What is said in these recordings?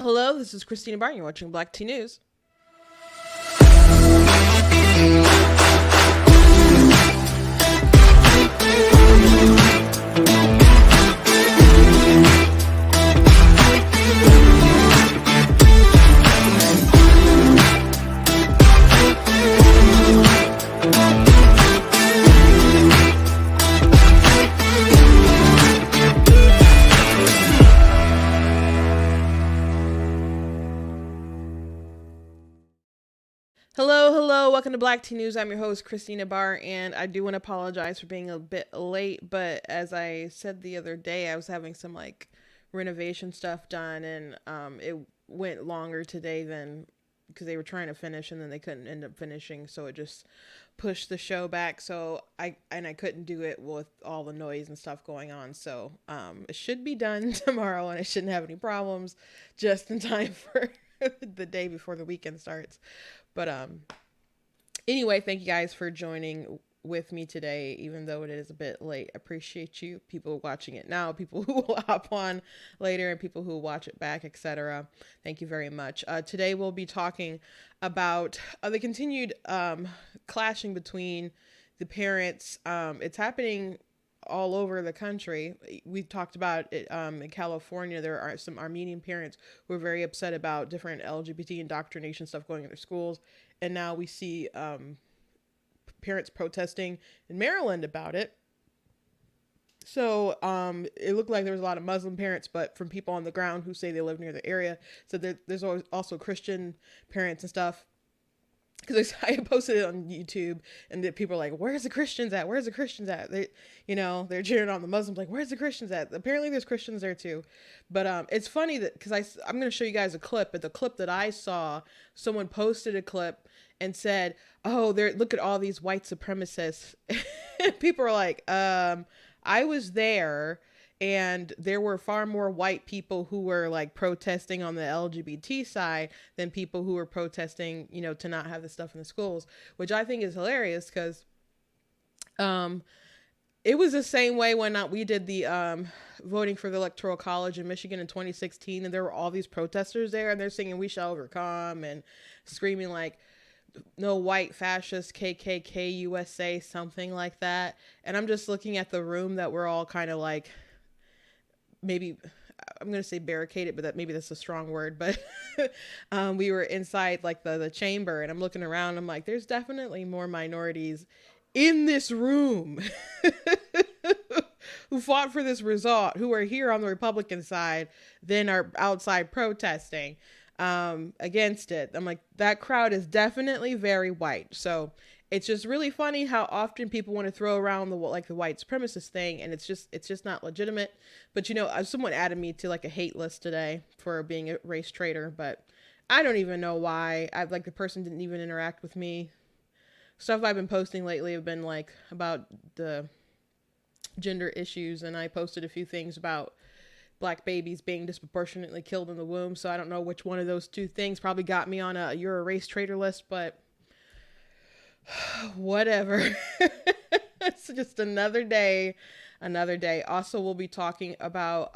Hello, this is Christina Barton. You're watching Black Tea News. Hello, welcome to Black Tea News. I'm your host, Christina Barr, and I do want to apologize for being a bit late, but as I said the other day, I was having some renovation stuff done, and it went longer today than because they were trying to finish and then they couldn't end up finishing, so it just pushed the show back. So I couldn't do it with all the noise and stuff going on. So it should be done tomorrow, and I shouldn't have any problems, just in time for the day before the weekend starts. But anyway, thank you guys for joining with me today, even though it is a bit late. I appreciate you, people watching it now, people who will hop on later, and people who will watch it back, etc. Thank you very much. Today we'll be talking about the continued clashing between the parents. It's happening all over the country. We talked about it in California. There are some Armenian parents who are very upset about different LGBT indoctrination stuff going in their schools. And now we see parents protesting in Maryland about it. So it looked like there was a lot of Muslim parents, but from people on the ground who say they live near the area. So there's also Christian parents and stuff. Because I posted it on YouTube, and the people are like, "Where's the Christians at? Where's the Christians at?" They're cheering on the Muslims, like, "Where's the Christians at?" Apparently, there's Christians there too. But it's funny that because I'm going to show you guys a clip. But the clip that I saw, someone posted a clip and said, "Oh, look at all these white supremacists." People are like, "I was there." And there were far more white people who were protesting on the LGBT side than people who were protesting, to not have this stuff in the schools, which I think is hilarious because it was the same way when we did the voting for the Electoral College in Michigan in 2016. And there were all these protesters there, and they're singing "We Shall Overcome" and screaming "No white fascist, KKK, USA," something like that. And I'm just looking at the room that we're all kind of maybe I'm going to say barricaded, but maybe that's a strong word, but we were inside the chamber, and I'm looking around. I'm like, there's definitely more minorities in this room who fought for this result, who are here on the Republican side, than are outside protesting against it. I'm like, that crowd is definitely very white. So it's just really funny how often people want to throw around the white supremacist thing, and it's just not legitimate. But someone added me to a hate list today for being a race traitor, but I don't even know why. The person didn't even interact with me. Stuff I've been posting lately have been about the gender issues, and I posted a few things about black babies being disproportionately killed in the womb. So I don't know which one of those two things probably got me on you're a race traitor list, but whatever. It's just another day. Also, we'll be talking about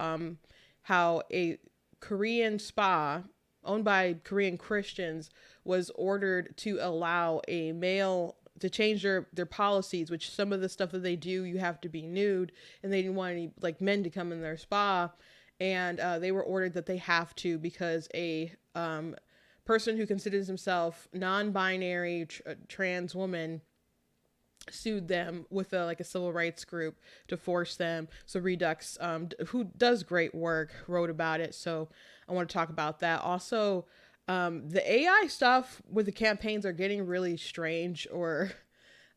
how a Korean spa owned by Korean Christians was ordered to allow a male to change their policies, which some of the stuff that they do, you have to be nude, and they didn't want any men to come in their spa, and they were ordered that they have to, because a person who considers himself non-binary trans woman sued them with a civil rights group to force them. So Redux, who does great work, wrote about it. So I want to talk about that. Also, the AI stuff with the campaigns are getting really strange, or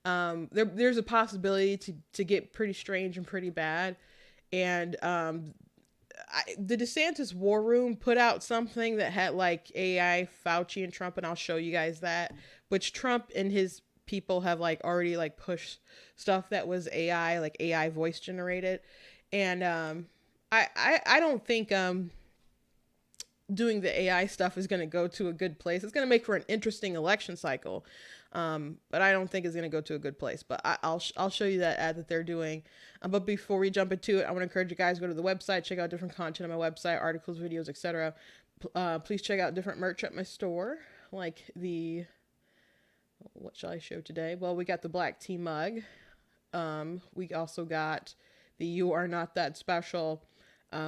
there's a possibility to get pretty strange and pretty bad. And the DeSantis War Room put out something that had AI, Fauci, and Trump, and I'll show you guys that, which Trump and his people have already pushed stuff that was AI, AI voice generated. And I don't think doing the AI stuff is going to go to a good place. It's going to make for an interesting election cycle. But I don't think it's going to go to a good place. But I'll show you that ad that they're doing. But before we jump into it, I want to encourage you guys to go to the website, check out different content on my website, articles, videos, etc. Please check out different merch at my store, like what shall I show today? Well, we got the black tea mug. We also got the You Are Not That Special.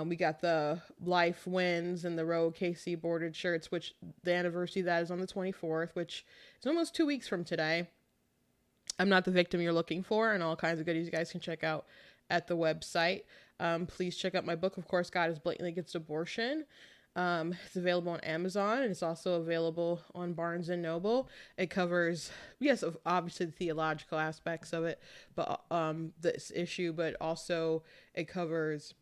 We got the Life Wins and the Row KC bordered shirts, which the anniversary of that is on the 24th, which is almost 2 weeks from today. I'm Not the Victim You're Looking For, and all kinds of goodies you guys can check out at the website. Please check out my book, of course, God is Blatantly Against Abortion. It's available on Amazon, and it's also available on Barnes and Noble. It covers, yes, obviously the theological aspects of it, but this issue, but also it covers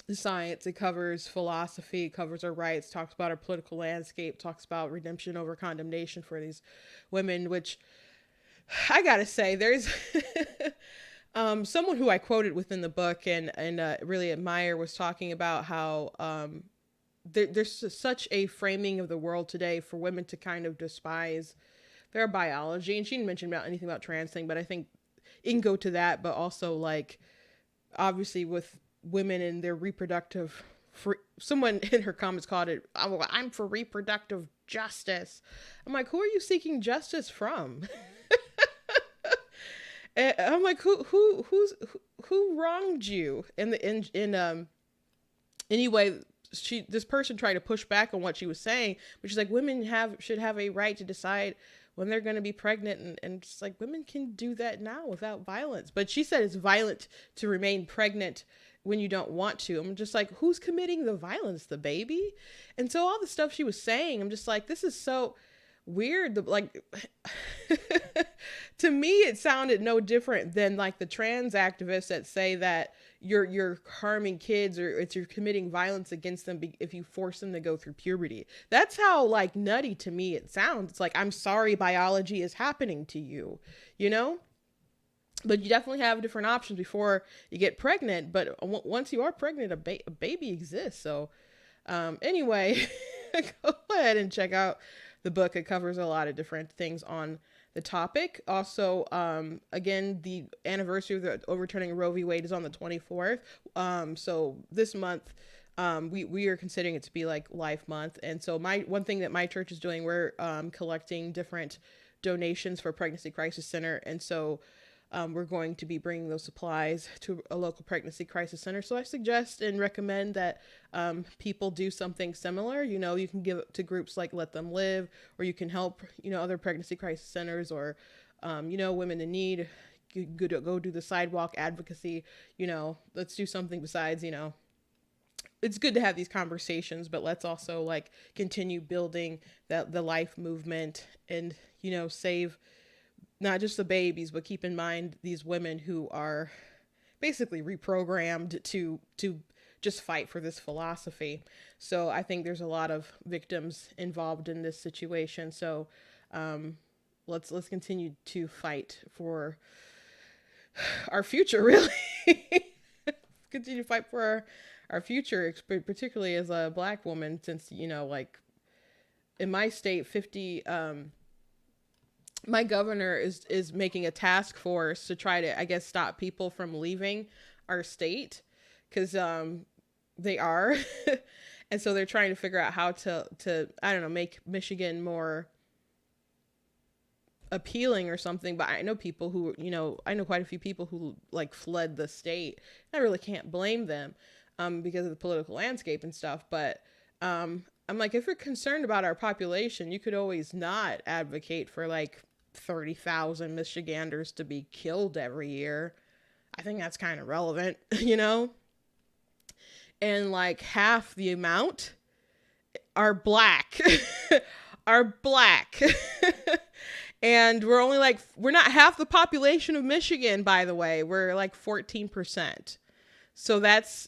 the science, it covers philosophy, it covers our rights, talks about our political landscape, talks about redemption over condemnation for these women, which I gotta say, there's someone who I quoted within the book and really admire was talking about how there's such a framing of the world today for women to kind of despise their biology. And she didn't mention about anything about trans thing, but I think it can go to that, but also like obviously with women and their reproductive someone in her comments called it, oh, I'm for reproductive justice. I'm like, who are you seeking justice from? And I'm like, who wronged you? Anyway, this person tried to push back on what she was saying, but she's like, women should have a right to decide when they're going to be pregnant, and it's like, women can do that now without violence. But she said it's violent to remain pregnant when you don't want to. I'm just like, who's committing the violence? The baby? And so all the stuff she was saying, I'm just like, this is so weird. Like, to me, it sounded no different than like the trans activists that say that you're harming kids or you're committing violence against them if you force them to go through puberty. That's how like nutty to me it sounds. It's like, I'm sorry biology is happening to you, you know? But you definitely have different options before you get pregnant. But once you are pregnant, a baby exists. So anyway, go ahead and check out the book. It covers a lot of different things on the topic. Also, again, the anniversary of the overturning Roe v. Wade is on the 24th. So this month, we are considering it to be like Life Month. And so one thing that my church is doing, we're collecting different donations for Pregnancy Crisis Center. And so we're going to be bringing those supplies to a local pregnancy crisis center. So I suggest and recommend that people do something similar. You know, you can give it to groups like Let Them Live, or you can help, other pregnancy crisis centers, or, women in need. Go do the sidewalk advocacy. Let's do something besides, it's good to have these conversations, but let's also like continue building the life movement and, save not just the babies, but keep in mind these women who are basically reprogrammed to just fight for this philosophy. So I think there's a lot of victims involved in this situation. So let's continue to fight for our future, really. Continue to fight for our future, particularly as a Black woman, since, like in my state, my governor is making a task force to try to, I guess, stop people from leaving our state, because they are. And so they're trying to figure out how to I don't know, make Michigan more appealing or something. But I know people who, I know quite a few people who like fled the state. I really can't blame them because of the political landscape and stuff. But I'm like, if you're concerned about our population, you could always not advocate for like 30,000 Michiganders to be killed every year. I think that's kind of relevant, and like half the amount are Black, and we're not half the population of Michigan, by the way. We're like 14%. So that's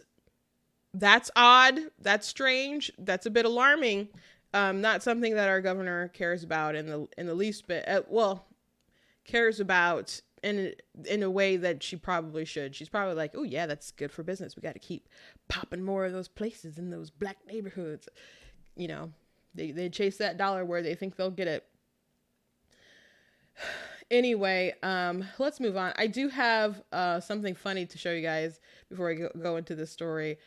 odd. That's strange. That's a bit alarming. Not something that our governor cares about in the least bit. Cares about in a way that she probably should. She's probably like, oh yeah, that's good for business. We got to keep popping more of those places in those Black neighborhoods. They chase that dollar where they think they'll get it. Anyway, let's move on. I do have something funny to show you guys before I go into this story.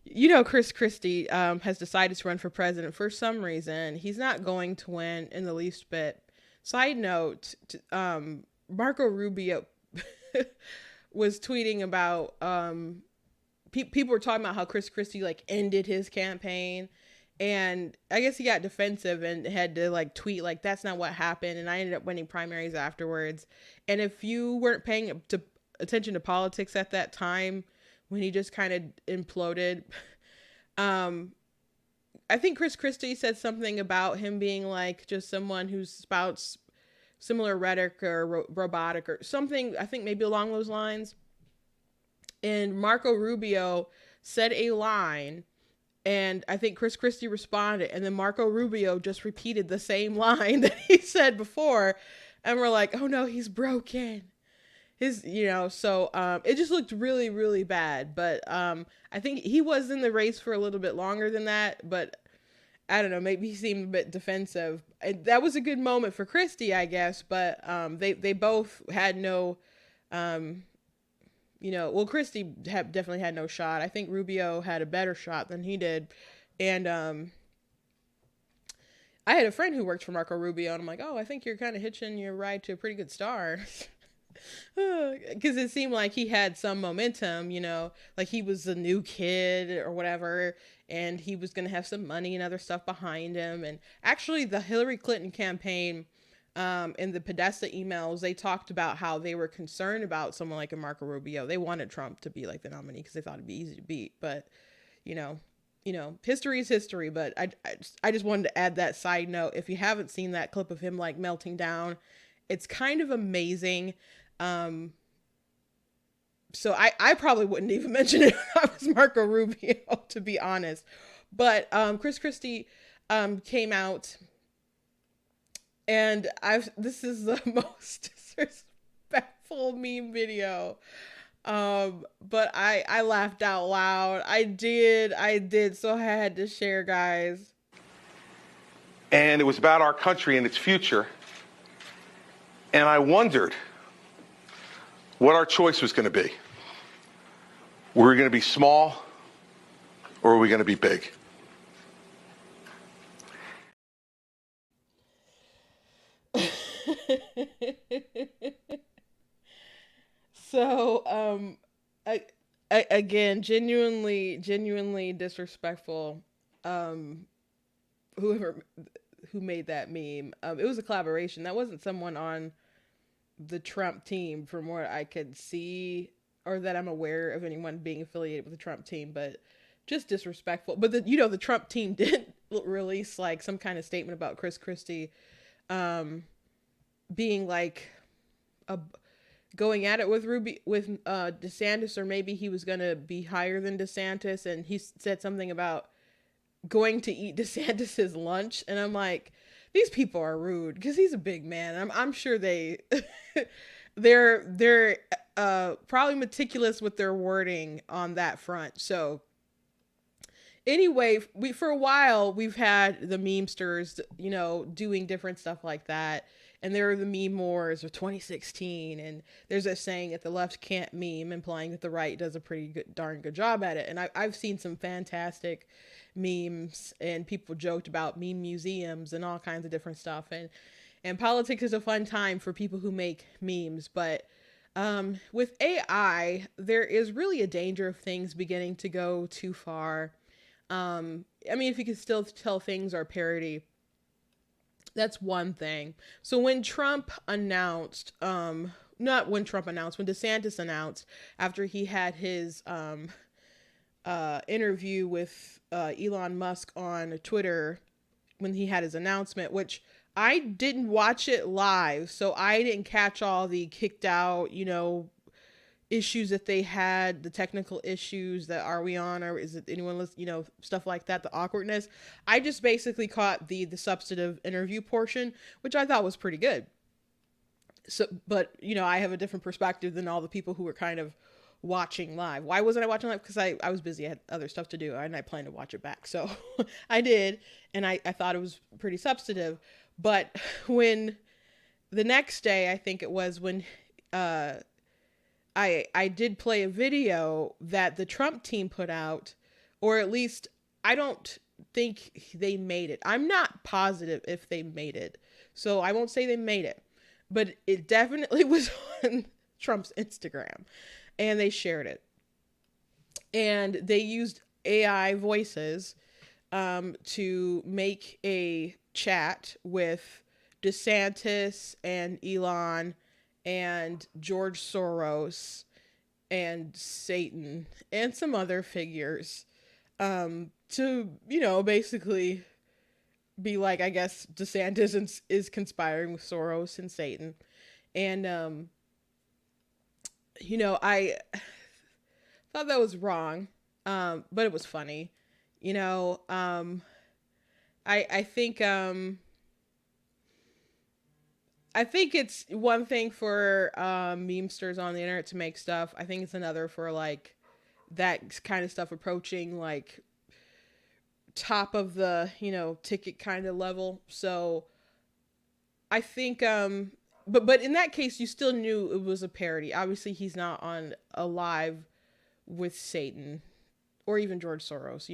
You know, Chris Christie has decided to run for president for some reason. He's not going to win in the least bit. Side note, Marco Rubio was tweeting about people were talking about how Chris Christie like ended his campaign, and I guess he got defensive and had to like tweet like that's not what happened, and I ended up winning primaries afterwards. And if you weren't paying attention to politics at that time when he just kind of imploded, I think Chris Christie said something about him being like just someone who spouts similar rhetoric or robotic or something, I think maybe along those lines. And Marco Rubio said a line, and I think Chris Christie responded, and then Marco Rubio just repeated the same line that he said before, and we're like, oh no, he's broken. So it just looked really, really bad. But I think he was in the race for a little bit longer than that, but I don't know, maybe he seemed a bit defensive. That was a good moment for Christie, I guess, but they both had no, Christie definitely had no shot. I think Rubio had a better shot than he did. And I had a friend who worked for Marco Rubio, and I'm like, oh, I think you're kind of hitching your ride to a pretty good star. Because it seemed like he had some momentum, like he was a new kid or whatever, and he was going to have some money and other stuff behind him. And actually the Hillary Clinton campaign, in the Podesta emails, they talked about how they were concerned about someone like a Marco Rubio. They wanted Trump to be like the nominee because they thought it'd be easy to beat. But, history is history. But I just wanted to add that side note. If you haven't seen that clip of him like melting down, it's kind of amazing. So I probably wouldn't even mention it if I was Marco Rubio, to be honest. But Chris Christie came out, and this is the most disrespectful meme video. But I laughed out loud. I did. So I had to share, guys. And it was about our country and its future. And I wondered what our choice was going to be. Were we going to be small, or were we going to be big? So, again, genuinely disrespectful. Whoever who made that meme, it was a collaboration. That wasn't someone on the Trump team, from what I could see, or that I'm aware of anyone being affiliated with the Trump team, but just disrespectful. But the Trump team did release like some kind of statement about Chris Christie, being like going at it with DeSantis, or maybe he was gonna be higher than DeSantis, and he said something about going to eat DeSantis's lunch, and I'm like, these people are rude because he's a big man. I'm sure they're probably meticulous with their wording on that front. So anyway, for a while we've had the memesters, doing different stuff like that. And there are the meme wars of 2016, and there's a saying that the left can't meme, implying that the right does a darn good job at it. And I've seen some fantastic memes, and people joked about meme museums and all kinds of different stuff. And politics is a fun time for people who make memes. But with AI, there is really a danger of things beginning to go too far. If you can still tell things are parody, that's one thing. So when Trump announced, when DeSantis announced after he had his interview with Elon Musk on Twitter, when he had his announcement, which I didn't watch it live, so I didn't catch all the kicked out, issues that they had, the technical issues that are we on, or is it anyone listening, stuff like that, the awkwardness. I just basically caught the substantive interview portion, which I thought was pretty good. So, but I have a different perspective than all the people who were kind of watching live. Why wasn't I watching live? Because I was busy. I had other stuff to do, and I planned to watch it back. So I did, and I thought it was pretty substantive. But when the next day, I think it was when I did play a video that the Trump team put out, or at least I don't think they made it. I'm not positive if they made it, so I won't say they made it, but it definitely was on Trump's Instagram, and they shared it, and they used AI voices to make a chat with DeSantis and Elon and George Soros and Satan and some other figures to, basically be like, I guess DeSantis is conspiring with Soros and Satan. And, I thought that was wrong, but it was funny. I think I think it's one thing for memesters on the internet to make stuff. I think it's another for like that kind of stuff approaching like top of the, ticket kind of level. So I think but in that case you still knew it was a parody. Obviously he's not on a live with Satan or even George Soros,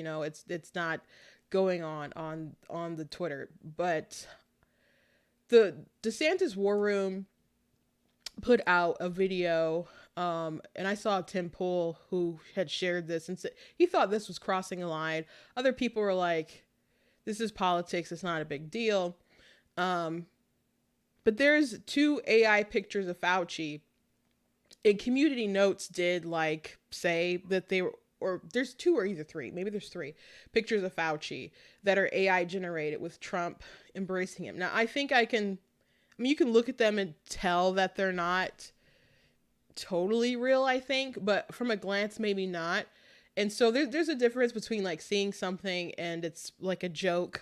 it's not going on the Twitter. But the DeSantis War Room put out a video, and I saw Tim Pool who had shared this and said he thought this was crossing a line. Other people were like, this is politics, it's not a big deal. But there's 2 AI pictures of Fauci, and Community Notes did like say that they were, or there's 2 or either 3, maybe there's 3 pictures of Fauci that are AI generated with Trump embracing him. Now, I think you can look at them and tell that they're not totally real, I think, but from a glance, maybe not. And so there's a difference between like seeing something and it's like a joke,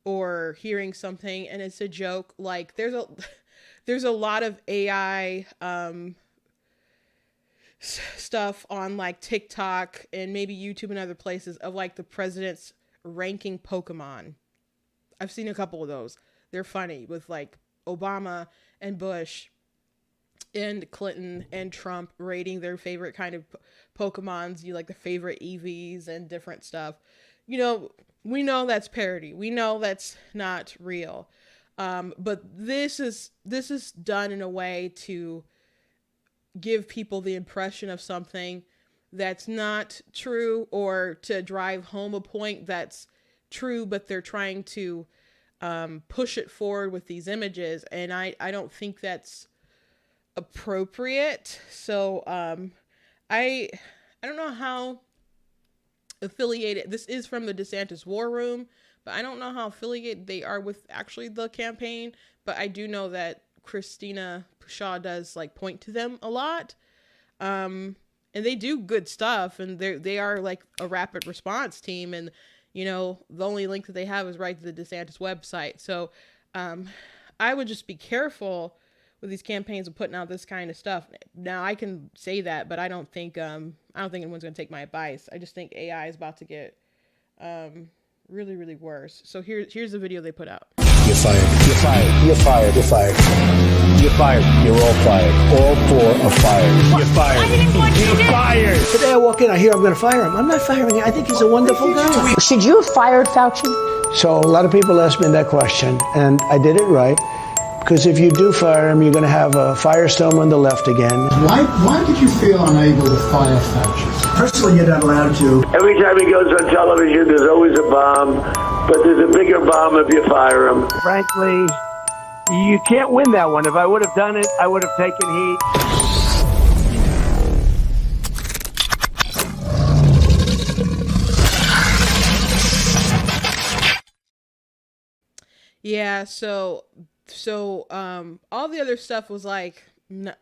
or hearing something and it's a joke. Like there's a lot of AI stuff on like TikTok and maybe YouTube and other places of like the president's ranking Pokemon. I've seen a couple of those. They're funny, with like Obama and Bush and Clinton and Trump rating their favorite kind of Pokemons, like the favorite EVs and different stuff. We know that's parody. We know that's not real. But this is done in a way to give people the impression of something that's not true, or to drive home a point that's true, but they're trying to push it forward with these images. And I don't think that's appropriate. So I don't know how affiliated this is from the DeSantis War Room, but I don't know how affiliated they are with actually the campaign. But I do know that Christina Pushaw does like point to them a lot, and they do good stuff, and they are like a rapid response team, and the only link that they have is right to the DeSantis website. So I would just be careful with these campaigns of putting out this kind of stuff. Now I can say that, but I don't think anyone's going to take my advice. I just think AI is about to get really, really worse. So here's the video they put out. You're fired. You're fired. You're fired. You're fired. You're fired. You're all fired. All 4 are fired. You're fired. You're fired. Today I walk in, I hear I'm going to fire him. I'm not firing him. I think he's a wonderful guy. Should you have fired Fauci? So a lot of people ask me that question, and I did it right. Because if you do fire him, you're going to have a firestorm on the left again. Why did you feel unable to fire Fauci? Personally, you're not allowed to. Every time he goes on television, there's always a bomb, but there's a bigger bomb if you fire him. Frankly, you can't win that one. If I would have done it, I would have taken heat. Yeah, so all the other stuff was like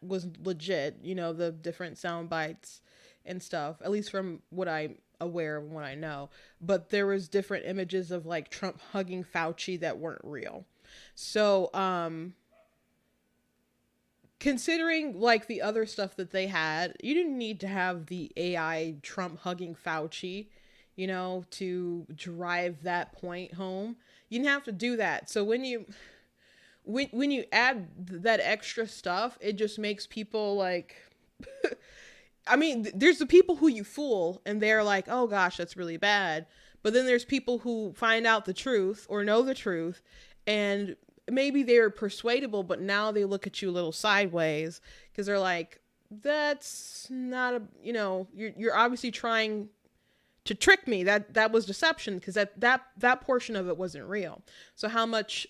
was legit, the different sound bites and stuff, at least from what I'm aware of and what I know. But there was different images of like Trump hugging Fauci that weren't real. So considering like the other stuff that they had, you didn't need to have the AI Trump hugging Fauci, to drive that point home. You didn't have to do that. So when when you add that extra stuff, it just makes people like, I mean, there's the people who you fool and they're like, oh gosh, that's really bad. But then there's people who find out the truth or know the truth, and maybe they're persuadable, but now they look at you a little sideways because they're like, that's not a, you're obviously trying to trick me. That was deception, because that portion of it wasn't real. So how much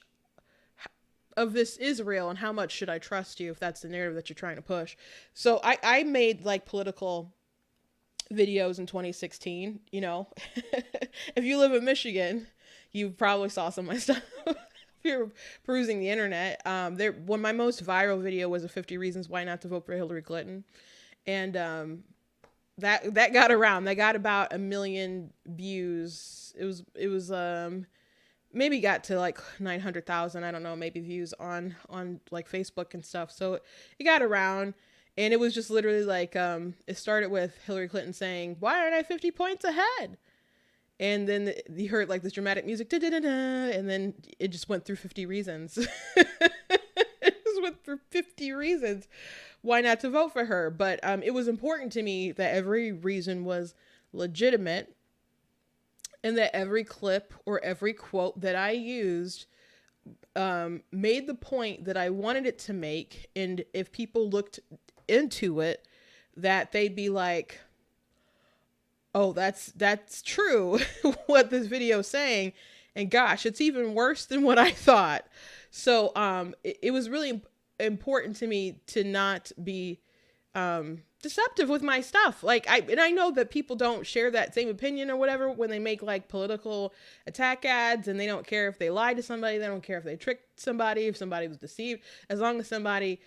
of this is real, and how much should I trust you if that's the narrative that you're trying to push? So I made like political videos in 2016, if you live in Michigan, you probably saw some of my stuff. If you're perusing the internet, my most viral video was a 50 reasons why not to vote for Hillary Clinton. And, that got around. That got about 1 million views. It was maybe got to like 900,000, I don't know, maybe views on like Facebook and stuff. So it got around, and it was just literally like, it started with Hillary Clinton saying, why aren't I 50 points ahead? And then you heard like this dramatic music, da, da, da, da, and then it just went through 50 reasons. It just went through 50 reasons why not to vote for her. But it was important to me that every reason was legitimate, and that every clip or every quote that I used made the point that I wanted it to make. And if people looked into it, that they'd be like, oh, that's true, what this video is saying. And gosh, it's even worse than what I thought. So it was really important to me to not be deceptive with my stuff. Like I know that people don't share that same opinion or whatever when they make like political attack ads, and they don't care if they lied to somebody, they don't care if they tricked somebody, if somebody was deceived, as long as somebody,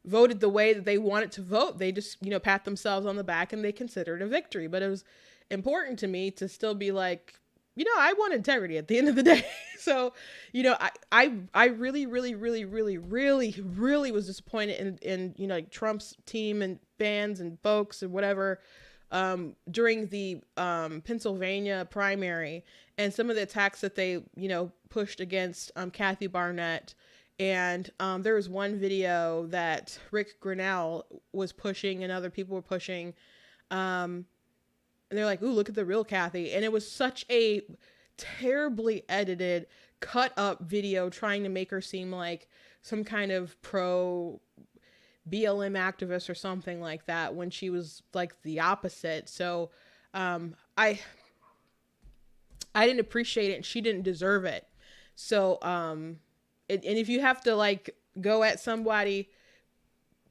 voted the way that they wanted to vote, they just, pat themselves on the back and they consider it a victory. But it was important to me to still be like, I want integrity at the end of the day. So, I really, really, really, really, really, really was disappointed in like Trump's team and fans and folks and whatever, during the Pennsylvania primary, and some of the attacks that they, pushed against Kathy Barnett. And there was one video that Rick Grinnell was pushing and other people were pushing. And they're like, ooh, look at the real Kathy. And it was such a terribly edited, cut up video trying to make her seem like some kind of pro BLM activist or something like that, when she was like the opposite. So I didn't appreciate it, and she didn't deserve it. So and if you have to like go at somebody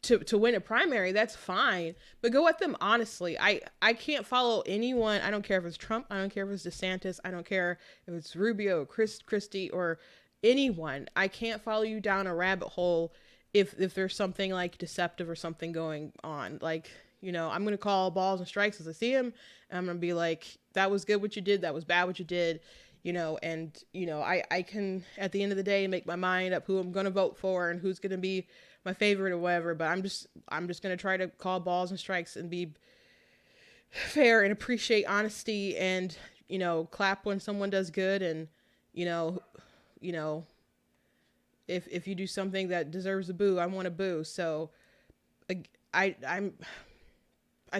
to win a primary, that's fine, but go at them honestly. I can't follow anyone. I don't care if it's Trump. I don't care if it's DeSantis. I don't care if it's Rubio, Christie, or anyone. I can't follow you down a rabbit hole if there's something like deceptive or something going on. Like, I'm going to call balls and strikes as I see them, and I'm going to be like, that was good what you did, that was bad what you did. I can, at the end of the day, make my mind up who I'm going to vote for and who's going to be my favorite or whatever. But I'm just going to try to call balls and strikes and be fair and appreciate honesty, and, clap when someone does good. And, if you do something that deserves a boo, I want a boo. So I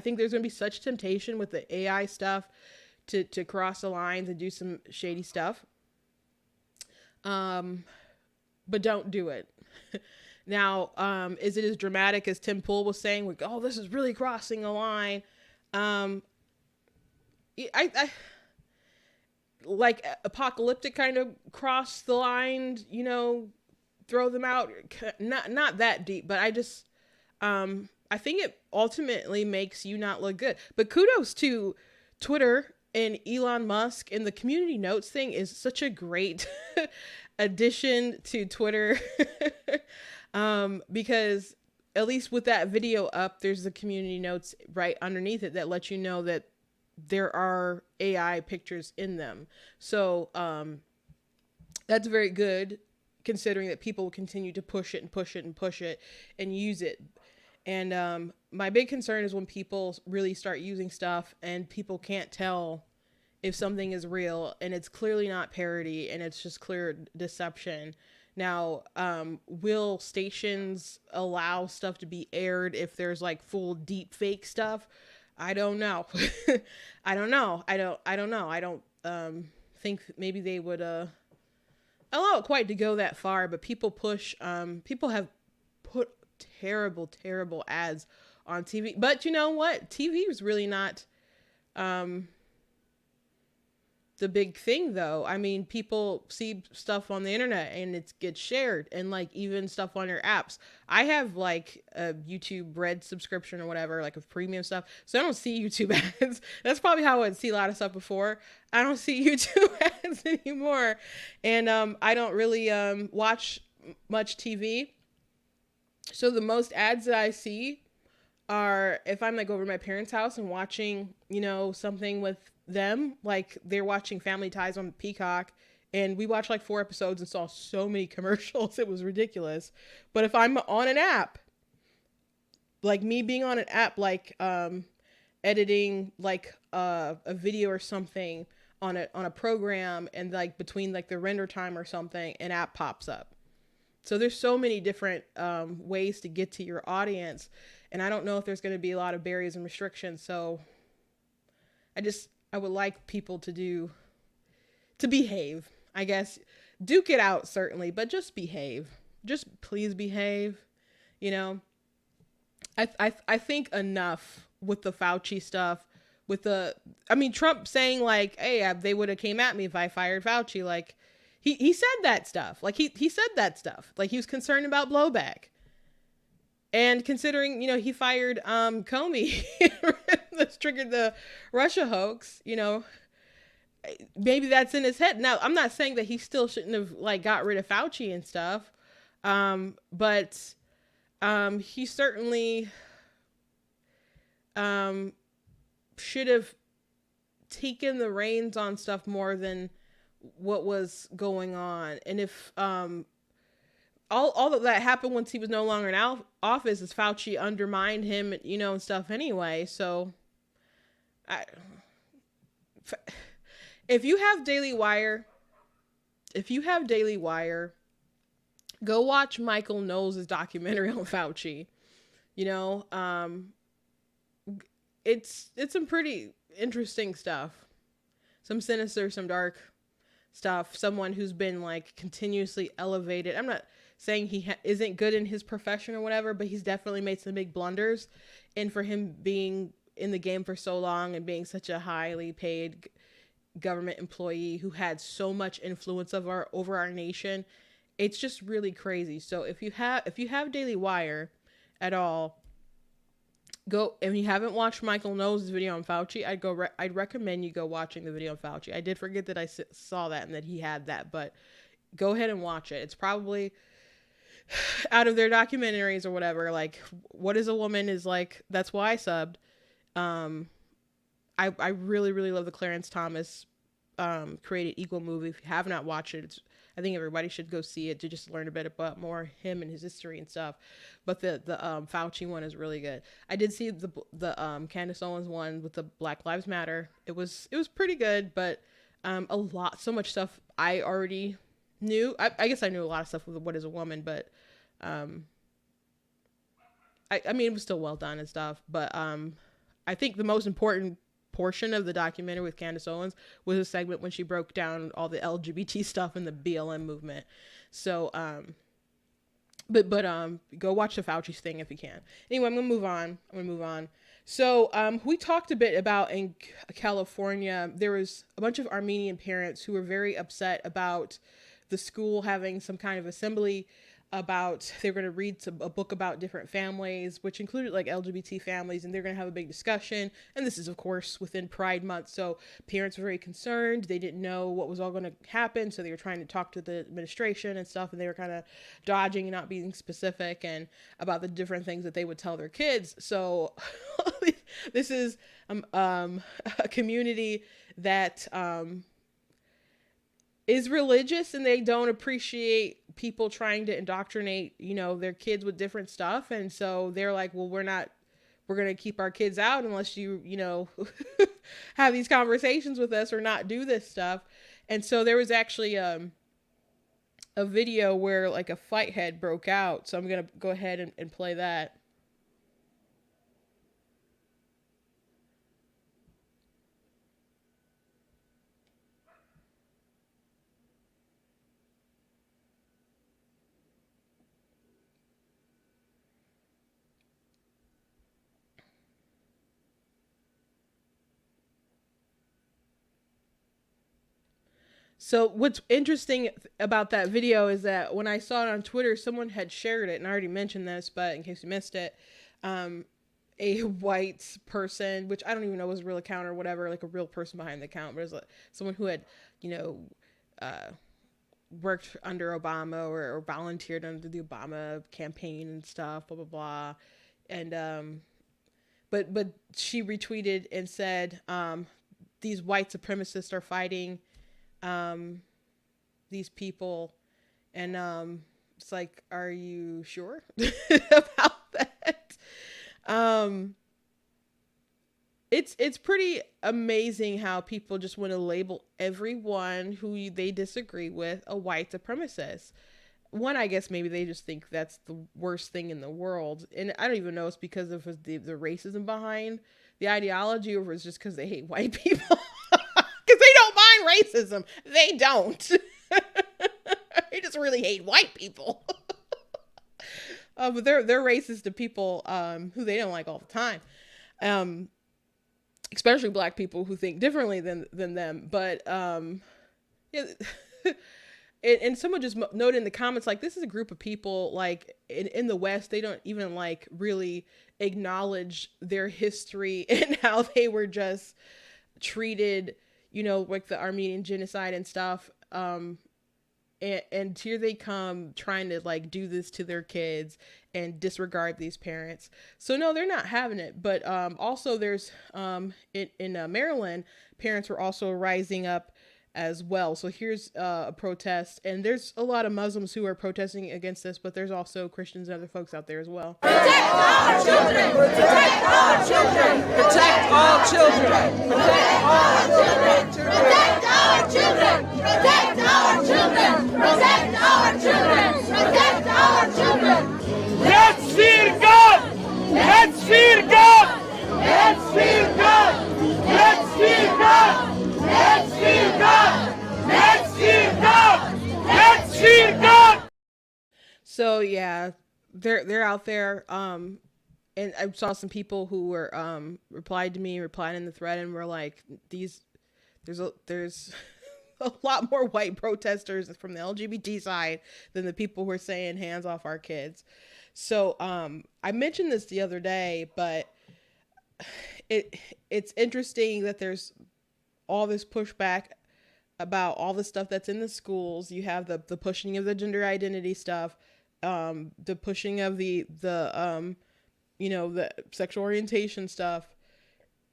think there's going to be such temptation with the AI stuff to cross the lines and do some shady stuff. But don't do it. Now, is it as dramatic as Tim Pool was saying? Like, oh, this is really crossing a line. I like apocalyptic kind of cross the line, throw them out. Not that deep, but I just, I think it ultimately makes you not look good. But kudos to Twitter and Elon Musk, and the community notes thing is such a great addition to Twitter. Because at least with that video up, there's the community notes right underneath it that let you know that there are AI pictures in them. So that's very good, considering that people will continue to push it and push it and push it and use it. And my big concern is when people really start using stuff and people can't tell if something is real, and it's clearly not parody and it's just clear deception. Now, will stations allow stuff to be aired if there's like full deep fake stuff? I don't know. I don't know. I don't know. I don't think maybe they would allow it quite to go that far, but people have put terrible ads on TV. But you know what? TV is really not the big thing, though. I mean, people see stuff on the internet and it gets shared, and like even stuff on your apps. I have like a YouTube Red subscription or whatever, like of premium stuff, so I don't see YouTube ads. That's probably how I would see a lot of stuff before. I don't see YouTube ads anymore, and I don't really watch much TV. So the most ads that I see are if I'm like over at my parents' house and watching, you know, something with them, like they're watching Family Ties on Peacock, and we watched like 4 episodes and saw so many commercials, it was ridiculous. But if I'm on an app, like me being on an app, like editing like a video or something on a program, and like between like the render time or something, an app pops up. So there's so many different ways to get to your audience, and I don't know if there's going to be a lot of barriers and restrictions. So I would like people to behave, I guess. Duke it out, certainly, but just behave. Just please behave. You know, I think enough with the Fauci stuff, Trump saying like, hey, they would have came at me if I fired Fauci. Like he said that stuff. Like he said that stuff. Like he was concerned about blowback. And considering, you know, he fired Comey, that's triggered the Russia hoax, you know, maybe that's in his head. Now, I'm not saying that he still shouldn't have like got rid of Fauci and stuff, but he certainly should have taken the reins on stuff more than what was going on. And if all of that happened once he was no longer in office, is Fauci undermined him, you know, and stuff anyway. So if you have Daily Wire, go watch Michael Knowles' documentary on Fauci. You know, it's some pretty interesting stuff, some sinister, some dark stuff. Someone who's been like continuously elevated. I'm not saying he isn't good in his profession or whatever, but he's definitely made some big blunders. And for him being in the game for so long and being such a highly paid government employee who had so much influence over our nation, it's just really crazy. So if you have Daily Wire at all, go. If you haven't watched Michael Knowles' video on Fauci, I'd recommend you go watching the video on Fauci. I did forget that I saw that and that he had that, but go ahead and watch it. It's probably out of their documentaries or whatever, like What is a Woman is like, that's why I subbed. I really love the Clarence Thomas created Equal movie. If you have not watched it, I think everybody should go see it to just learn a bit about more him and his history and stuff. But the Fauci one is really good. I did see the Candace Owens one with the Black Lives Matter. It was pretty good, but so much stuff I already knew. I guess I knew a lot of stuff with What is a Woman, but I mean, it was still well done and stuff. But I think the most important portion of the documentary with Candace Owens was a segment when she broke down all the LGBT stuff in the BLM movement. So but go watch the Fauci thing if you can. Anyway, I'm gonna move on. So we talked a bit about in California, there was a bunch of Armenian parents who were very upset about the school having some kind of assembly about, they're going to read a book about different families, which included like LGBT families, and they're going to have a big discussion. And this is, of course, within Pride Month. So parents were very concerned. They didn't know what was all going to happen. So they were trying to talk to the administration and stuff, and they were kind of dodging and not being specific and about the different things that they would tell their kids. So this is a community that is religious, and they don't appreciate people trying to indoctrinate, you know, their kids with different stuff. And so they're like, well, we're we're going to keep our kids out unless you know, have these conversations with us or not do this stuff. And so there was actually a video where like a fight had broke out. So I'm going to go ahead and play that. So what's interesting about that video is that when I saw it on Twitter, someone had shared it, and I already mentioned this, but in case you missed it, a white person, which I don't even know was a real account or whatever, like a real person behind the account, but it was like someone who had, you know, worked under Obama or volunteered under the Obama campaign and stuff, blah, blah, blah. And, but she retweeted and said, these white supremacists are fighting these people, and it's like, are you sure about that? It's pretty amazing how people just want to label everyone who they disagree with a white supremacist. One, I guess maybe they just think that's the worst thing in the world, and I don't even know it's because of the racism behind the ideology, or it's just because they hate white people. Because they don't mind racism. They don't. They just really hate white people. But they're racist to people who they don't like all the time. Especially black people who think differently than them. But yeah. And someone just noted in the comments, like, this is a group of people, like, in the West, they don't even, like, really acknowledge their history and how they were just treated, you know, like the Armenian genocide and stuff. And here they come trying to, like, do this to their kids and disregard these parents. So no, they're not having it. But also there's in Maryland, parents were also rising up as well. So here's a protest, and there's a lot of Muslims who are protesting against this, but there's also Christians and other folks out there as well. Protect our children! Protect our children! Protect all children! Protect all children! Protect our children! Protect our children! Protect our children! Protect our children! Let's fear God! Let's fear God! Let's fear God! Let's fear God! Let's fear God! Let's fear God! Let's fear God! So yeah, they're out there. And I saw some people who were replied in the thread and were like, there's a lot more white protesters from the LGBT side than the people who are saying hands off our kids. So I mentioned this the other day, but it's interesting that there's all this pushback about all the stuff that's in the schools. You have the pushing of the gender identity stuff, the pushing of the you know, the sexual orientation stuff,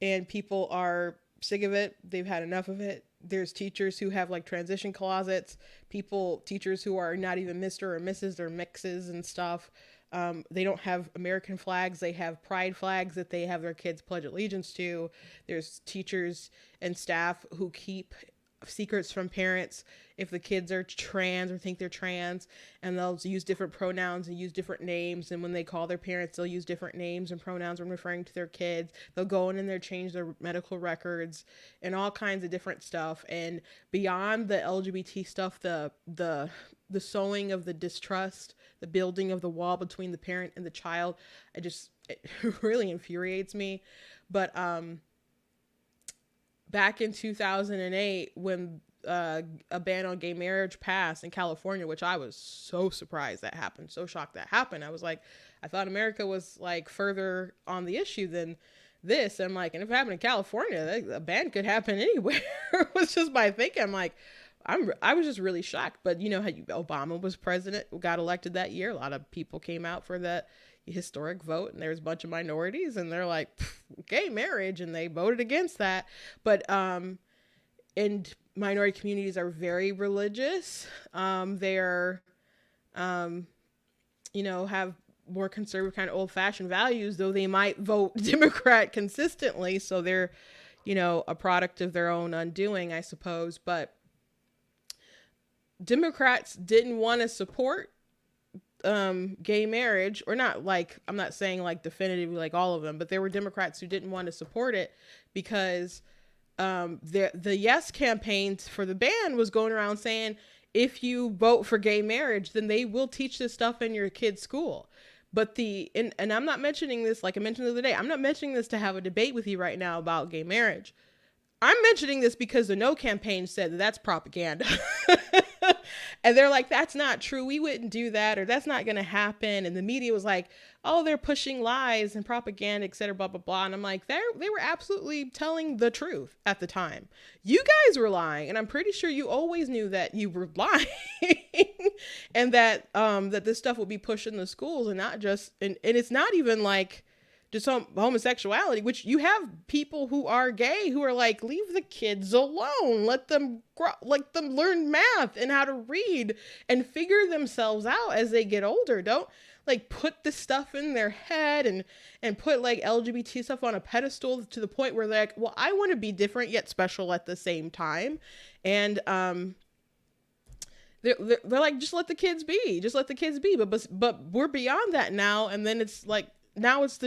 and people are sick of it. They've had enough of it. There's teachers who have like transition closets, teachers who are not even Mr. or Mrs. or mixes and stuff. They don't have American flags. They have pride flags that they have their kids pledge allegiance to. There's teachers and staff who keep secrets from parents if the kids are trans or think they're trans, and they'll use different pronouns and use different names. And when they call their parents, they'll use different names and pronouns when referring to their kids. They'll go in there, change their medical records and all kinds of different stuff. And beyond the LGBT stuff, the sowing of the distrust, the building of the wall between the parent and the child, it really infuriates me. But back in 2008, when a ban on gay marriage passed in California, which I was so surprised that happened, so shocked that happened. I was like, I thought America was like further on the issue than this. And I'm like, and if it happened in California, a ban could happen anywhere. It was just my thinking. I'm like, I was just really shocked. But you know how Obama was president, got elected that year. A lot of people came out for the historic vote, and there's a bunch of minorities, and they're like, gay marriage, and they voted against that. But and minority communities are very religious. They're you know, have more conservative kind of old fashioned values, though they might vote Democrat consistently. So they're, you know, a product of their own undoing, I suppose. But Democrats didn't want to support gay marriage, or not, like, I'm not saying like definitively like all of them, but there were Democrats who didn't want to support it because the yes campaigns for the ban was going around saying, if you vote for gay marriage, then they will teach this stuff in your kid's school. But and I'm not mentioning this, like I mentioned the other day, I'm not mentioning this to have a debate with you right now about gay marriage. I'm mentioning this because the No campaign said that that's propaganda. And they're like, that's not true. We wouldn't do that, or that's not going to happen. And the media was like, oh, they're pushing lies and propaganda, et cetera, blah, blah, blah. And I'm like, they were absolutely telling the truth at the time. You guys were lying. And I'm pretty sure you always knew that you were lying and that this stuff would be pushed in the schools, and not just, and it's not even like just homosexuality, which you have people who are gay who are like, leave the kids alone, let them grow, let them learn math and how to read and figure themselves out as they get older. Don't like put this stuff in their head and put like LGBT stuff on a pedestal to the point where they're like, well, I want to be different yet special at the same time. And they're like, just let the kids be, but we're beyond that now. And then it's like, now it's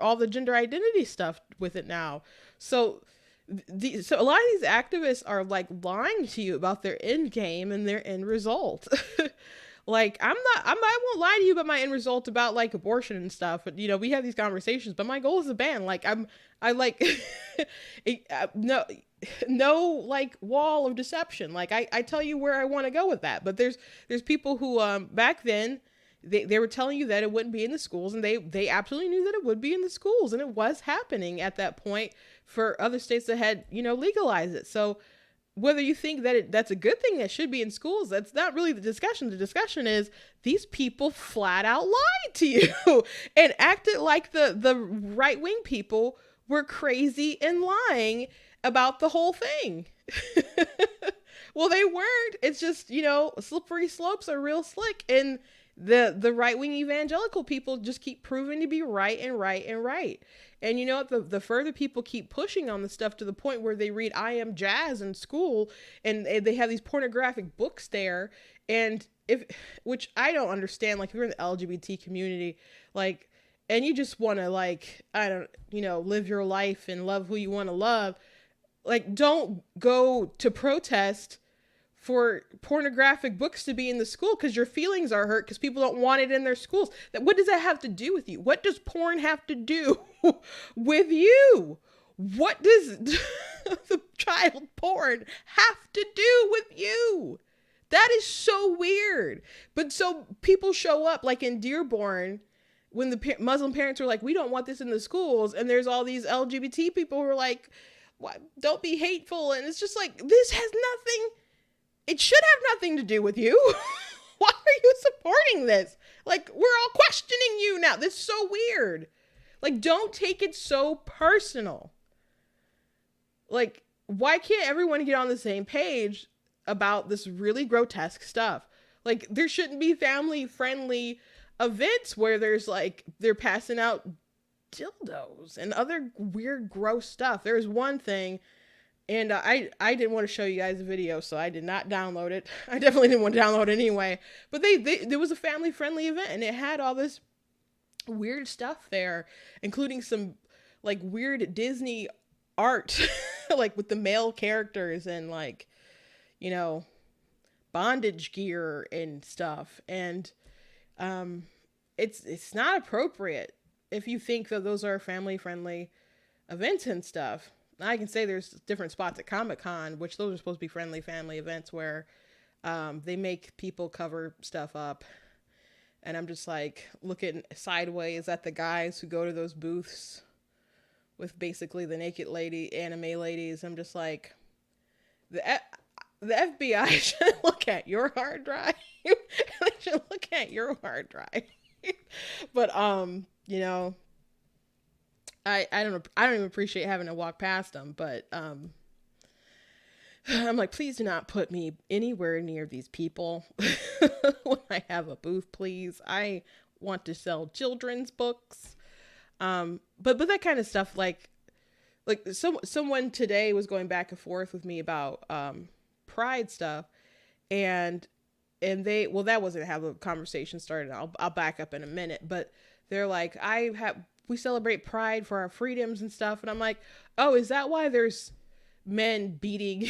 all the gender identity stuff with it now. So so a lot of these activists are like lying to you about their end game and their end result. Like, I won't lie to you about my end result about like abortion and stuff. But, you know, we have these conversations, but my goal is a ban. Like, I like, no like wall of deception. Like I tell you where I want to go with that. But there's people who, back then, they were telling you that it wouldn't be in the schools, and they absolutely knew that it would be in the schools, and it was happening at that point for other states that had, you know, legalized it. So whether you think that that's a good thing that should be in schools, that's not really the discussion. The discussion is these people flat out lied to you and acted like the right-wing people were crazy and lying about the whole thing. Well, they weren't. It's just, you know, slippery slopes are real slick, and the right-wing evangelical people just keep proving to be right and right and right. And you know what? The further people keep pushing on the stuff to the point where they read I Am Jazz in school, and they have these pornographic books there, and which I don't understand, like if you're in the LGBT community, like, and you just want to like, live your life and love who you want to love, like, don't go to protest for pornographic books to be in the school because your feelings are hurt because people don't want it in their schools. What does that have to do with you? What does porn have to do with you? What does the child porn have to do with you? That is so weird. But so people show up like in Dearborn when the Muslim parents are like, we don't want this in the schools. And there's all these LGBT people who are like, what? Don't be hateful. And it's just like, this has nothing. It should have nothing to do with you. Why are you supporting this? Like, we're all questioning you now. This is so weird. Like, don't take it so personal. Like, why can't everyone get on the same page about this really grotesque stuff? Like, there shouldn't be family-friendly events where there's like, they're passing out dildos and other weird, gross stuff. There's one thing. And I didn't want to show you guys the video, so I did not download it. I definitely didn't want to download it anyway. But there was a family-friendly event, and it had all this weird stuff there, including some like weird Disney art, like with the male characters and like, you know, bondage gear and stuff. And it's not appropriate if you think that those are family-friendly events and stuff. I can say there's different spots at Comic-Con, which those are supposed to be friendly family events where they make people cover stuff up. And I'm just like looking sideways at the guys who go to those booths with basically the naked lady, anime ladies. I'm just like, the FBI should look at your hard drive. They should look at your hard drive. But, you know, I don't even appreciate having to walk past them, but I'm like, please do not put me anywhere near these people when I have a booth, please. I want to sell children's books. But that kind of stuff, like someone today was going back and forth with me about pride stuff, and that wasn't how the conversation started. I'll back up in a minute, but they're like, we celebrate pride for our freedoms and stuff, and I'm like, oh, is that why there's men beating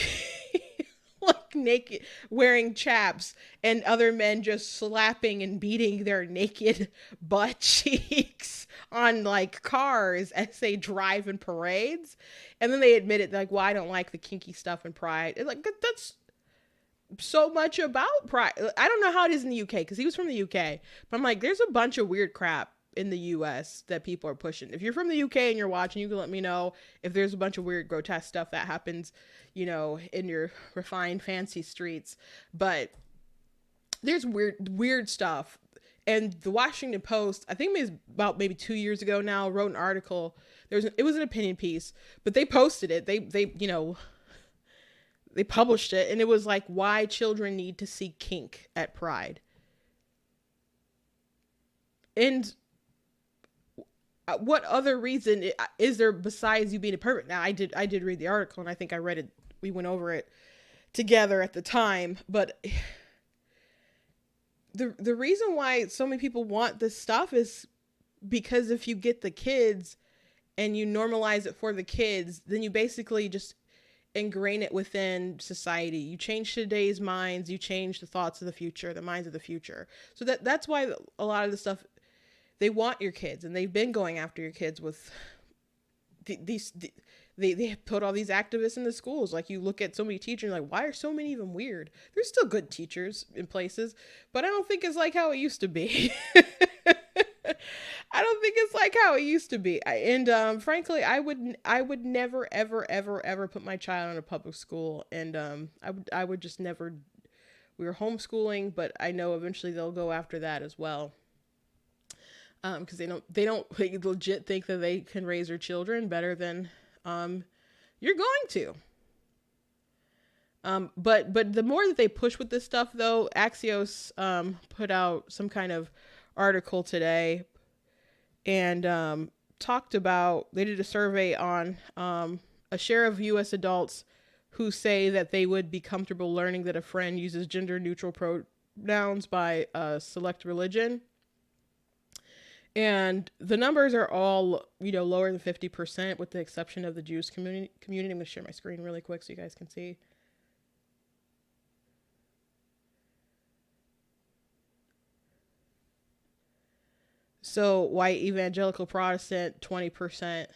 like naked, wearing chaps, and other men just slapping and beating their naked butt cheeks on like cars as they drive in parades? And then they admit it, like, well, I don't like the kinky stuff in pride. It's like, that's so much about pride. I don't know how it is in the UK, because he was from the UK, but I'm like, there's a bunch of weird crap in the US that people are pushing. If you're from the UK and you're watching, you can let me know if there's a bunch of weird, grotesque stuff that happens, you know, in your refined, fancy streets. But there's weird stuff. And the Washington Post, I think it was about maybe 2 years ago now, wrote an article. It was an opinion piece, but they posted it. They you know, they published it, and it was like, why children need to see kink at Pride. And what other reason is there besides you being a pervert? Now, I did read the article, and I think I read it. We went over it together at the time, but the reason why so many people want this stuff is because if you get the kids and you normalize it for the kids, then you basically just ingrain it within society. You change today's minds, you change the thoughts of the future, the minds of the future. So that's why a lot of the stuff, they want your kids, and they've been going after your kids with they put all these activists in the schools. Like, you look at so many teachers, like, why are so many even weird? There's still good teachers in places, but I don't think it's like how it used to be. I don't think it's like how it used to be. Frankly, I would never, ever put my child in a public school. And I would just never. We were homeschooling, but I know eventually they'll go after that as well. Because they legit think that they can raise their children better than you're going to. But the more that they push with this stuff, though, Axios put out some kind of article today, and talked about, they did a survey on a share of U.S. adults who say that they would be comfortable learning that a friend uses gender neutral pronouns by a select religion. And the numbers are all, lower than 50%, with the exception of the Jewish community. I'm going to share my screen really quick so you guys can see. So white evangelical Protestant, 20%.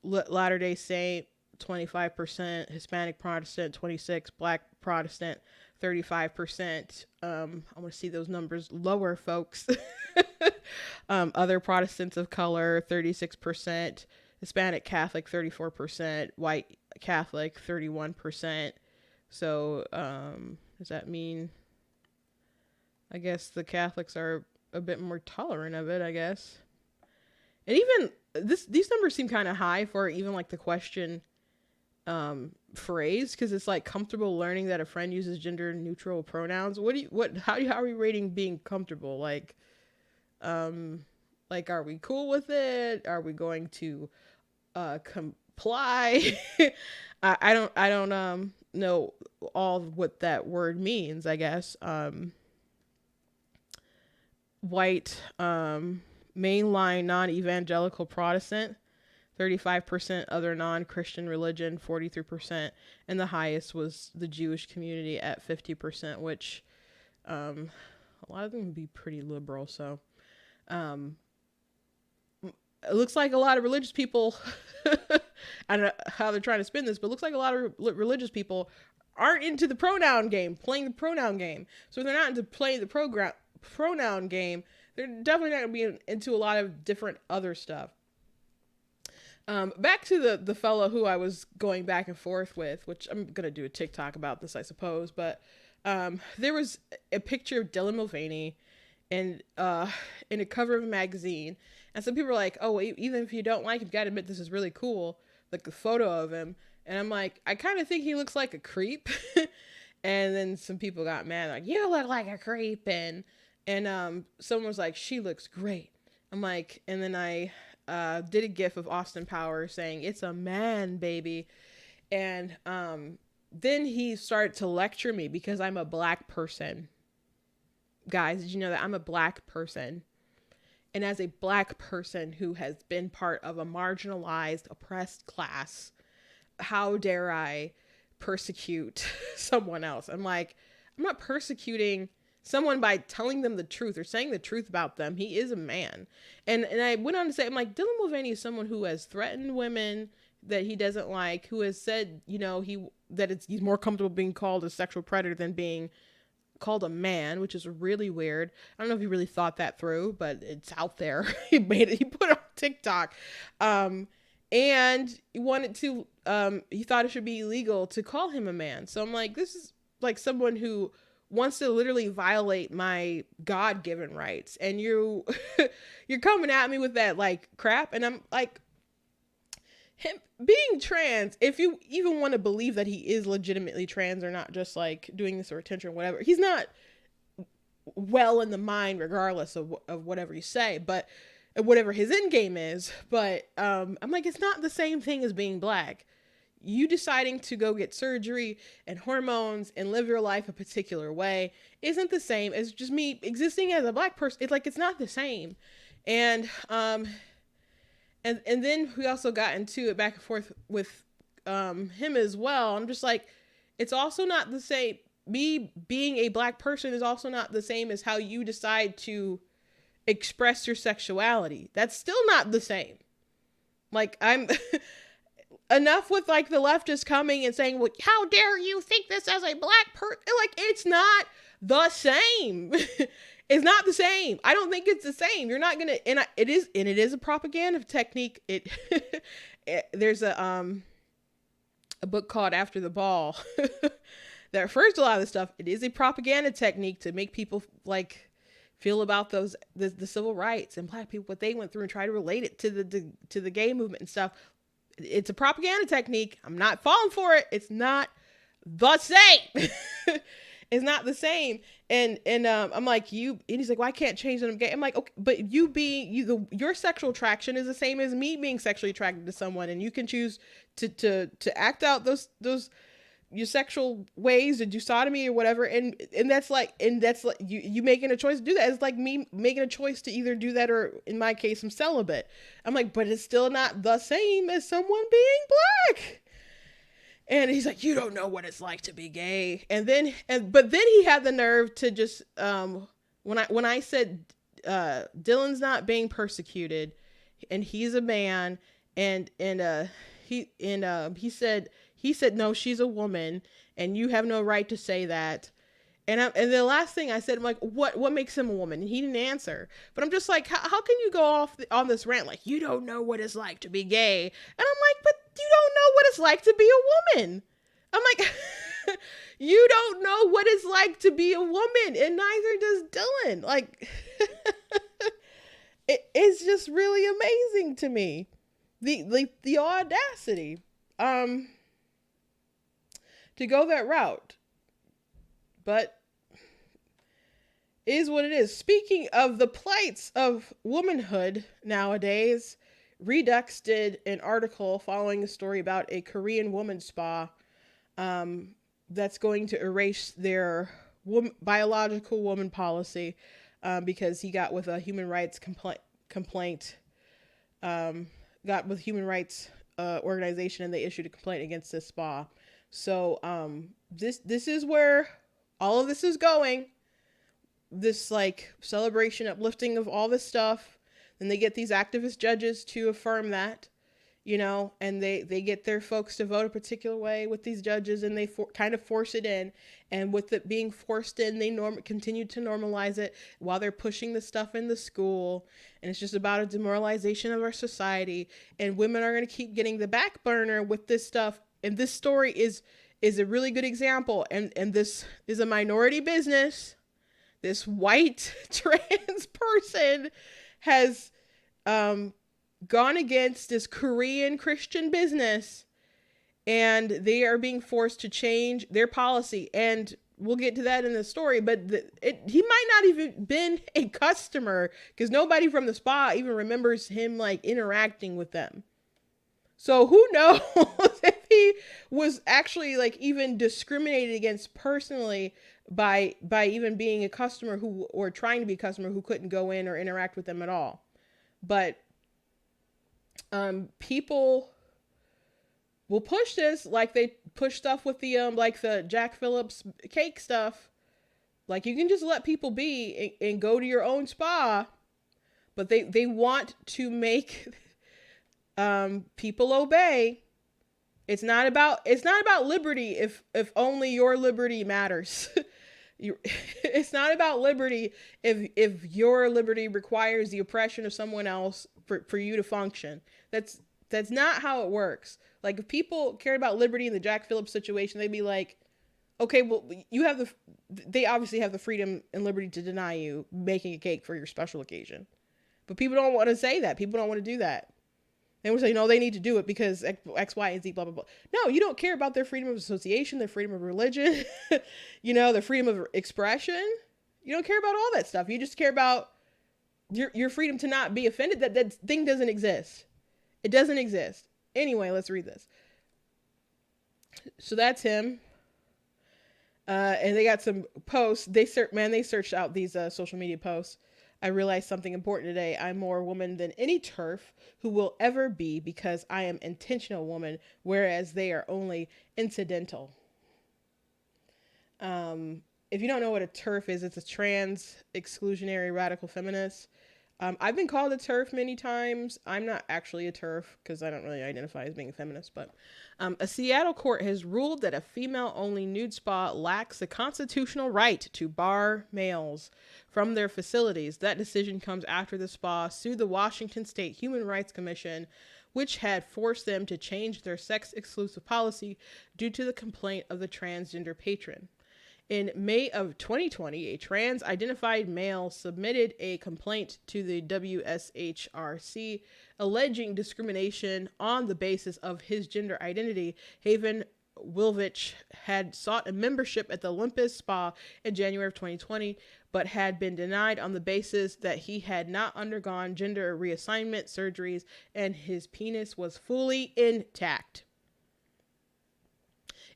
Latter-day Saint, 25%. Hispanic Protestant, 26%. Black Protestant, 35%. I want to see those numbers lower, folks. Other Protestants of color, 36%. Hispanic Catholic, 34%. White Catholic, 31%. So does that mean, I guess the Catholics are a bit more tolerant of it, I guess. And even these numbers seem kind of high for even like the question phrase, because it's like comfortable learning that a friend uses gender neutral pronouns. How are we rating being comfortable? Like are we cool with it? Are we going to comply? I don't know all what that word means, I guess. White mainline non-evangelical Protestant, 35%. Other non-Christian religion, 43%, and the highest was the Jewish community at 50%, which a lot of them would be pretty liberal. So it looks like a lot of religious people, I don't know how they're trying to spin this, but it looks like a lot of religious people aren't into the pronoun game, playing the pronoun game. So if they're not into playing the pronoun game, they're definitely not going to be into a lot of different other stuff. Back to the fellow who I was going back and forth with, which I'm going to do a TikTok about this, I suppose, but there was a picture of Dylan Mulvaney in a cover of a magazine, and some people were like, oh, even if you don't like him, you got to admit this is really cool, like the photo of him. And I'm like, I kind of think he looks like a creep. And then some people got mad, like, you look like a creep, and And someone was like, she looks great. I'm like, and then I did a gif of Austin Powers saying, it's a man, baby. And then he started to lecture me because I'm a black person. Guys, did you know that I'm a black person? And as a black person who has been part of a marginalized, oppressed class, how dare I persecute someone else? I'm like, I'm not persecuting someone by telling them the truth or saying the truth about them. He is a man. And I went on to say, I'm like, Dylan Mulvaney is someone who has threatened women that he doesn't like, who has said, you know, he's more comfortable being called a sexual predator than being called a man, which is really weird. I don't know if he really thought that through, but it's out there. He put it on TikTok. And he wanted to, he thought it should be illegal to call him a man. So I'm like, this is like someone who wants to literally violate my God-given rights. And you're coming at me with that like crap. And I'm like, him being trans, if you even want to believe that he is legitimately trans or not just like doing this for attention or whatever, he's not well in the mind regardless of whatever you say, but whatever his end game is. But I'm like, it's not the same thing as being black. You deciding to go get surgery and hormones and live your life a particular way isn't the same as just me existing as a black person. It's like, it's not the same. And then we also got into it back and forth with him as well. I'm just like, it's also not the same. Me being a black person is also not the same as how you decide to express your sexuality. That's still not the same. Like, I'm enough with like the leftists coming and saying, well, how dare you think this as a black person? Like, it's not the same. It's not the same. I don't think it's the same. You're not gonna, it is a propaganda technique. There's a book called After the Ball that refers to a lot of this stuff. It is a propaganda technique to make people like feel about the civil rights and black people, what they went through, and try to relate it to the gay movement and stuff. It's a propaganda technique. I'm not falling for it. It's not the same. It's not the same. And I'm like, and he's like, well, I can't change that I'm gay. I'm like, okay, but your sexual attraction is the same as me being sexually attracted to someone, and you can choose to act out those your sexual ways, to do sodomy or whatever, and that's like you making a choice to do that. It's like me making a choice to either do that or, in my case, I'm celibate. I'm like, but it's still not the same as someone being black. And he's like, you don't know what it's like to be gay. But then he had the nerve to just when I said Dylan's not being persecuted and he's a man, and he said no, she's a woman and you have no right to say that. And the last thing I said, I'm like, what makes him a woman? And he didn't answer. But I'm just like, how can you go off on this rant like, you don't know what it's like to be gay? And I'm like, but you don't know what it's like to be a woman. I'm like, you don't know what it's like to be a woman, and neither does Dylan. Like, it's just really amazing to me, the audacity to go that route. But it is what it is. Speaking of the plights of womanhood nowadays, Redux did an article following a story about a Korean woman spa that's going to erase their biological woman policy because he got with a human rights complaint, got with human rights organization, and they issued a complaint against this spa. So this is where all of this is going. This like celebration, uplifting of all this stuff. And they get these activist judges to affirm that, and they get their folks to vote a particular way with these judges, and they kind of force it in. And with it being forced in, they continue to normalize it while they're pushing this stuff in the school. And it's just about a demoralization of our society. And women are going to keep getting the back burner with this stuff. And this story is a really good example. And this is a minority business. This white trans person has gone against this Korean Christian business, and they are being forced to change their policy. And we'll get to that in the story, but he might not even been a customer, because nobody from the spa even remembers him like interacting with them. So who knows if he was actually like even discriminated against personally by even being a customer or trying to be a customer who couldn't go in or interact with them at all. But people will push this like they push stuff with the like the Jack Phillips cake stuff. Like, you can just let people be and go to your own spa, but they want to make people obey. It's not about liberty if only your liberty matters. It's not about liberty if your liberty requires the oppression of someone else for you to function. That's not how it works. Like, if people cared about liberty in the Jack Phillips situation, they'd be like, okay, well, they obviously have the freedom and liberty to deny you making a cake for your special occasion. But people don't want to say that. People don't want to do that. They would say, no, they need to do it because X, Y, and Z, blah, blah, blah. No, you don't care about their freedom of association, their freedom of religion, their freedom of expression. You don't care about all that stuff. You just care about your freedom to not be offended. That thing doesn't exist. It doesn't exist. Anyway, let's read this. So that's him. And they got some posts. They searched out these social media posts. I realized something important today. I'm more woman than any TERF who will ever be because I am intentional woman, whereas they are only incidental. If you don't know what a TERF is, it's a trans exclusionary radical feminist. I've been called a TERF many times. I'm not actually a TERF because I don't really identify as being a feminist, but a Seattle court has ruled that a female-only nude spa lacks the constitutional right to bar males from their facilities. That decision comes after the spa sued the Washington State Human Rights Commission, which had forced them to change their sex-exclusive policy due to the complaint of the transgender patron. In May of 2020, a trans-identified male submitted a complaint to the WSHRC alleging discrimination on the basis of his gender identity. Haven Wilvich had sought a membership at the Olympus Spa in January of 2020, but had been denied on the basis that he had not undergone gender reassignment surgeries and his penis was fully intact.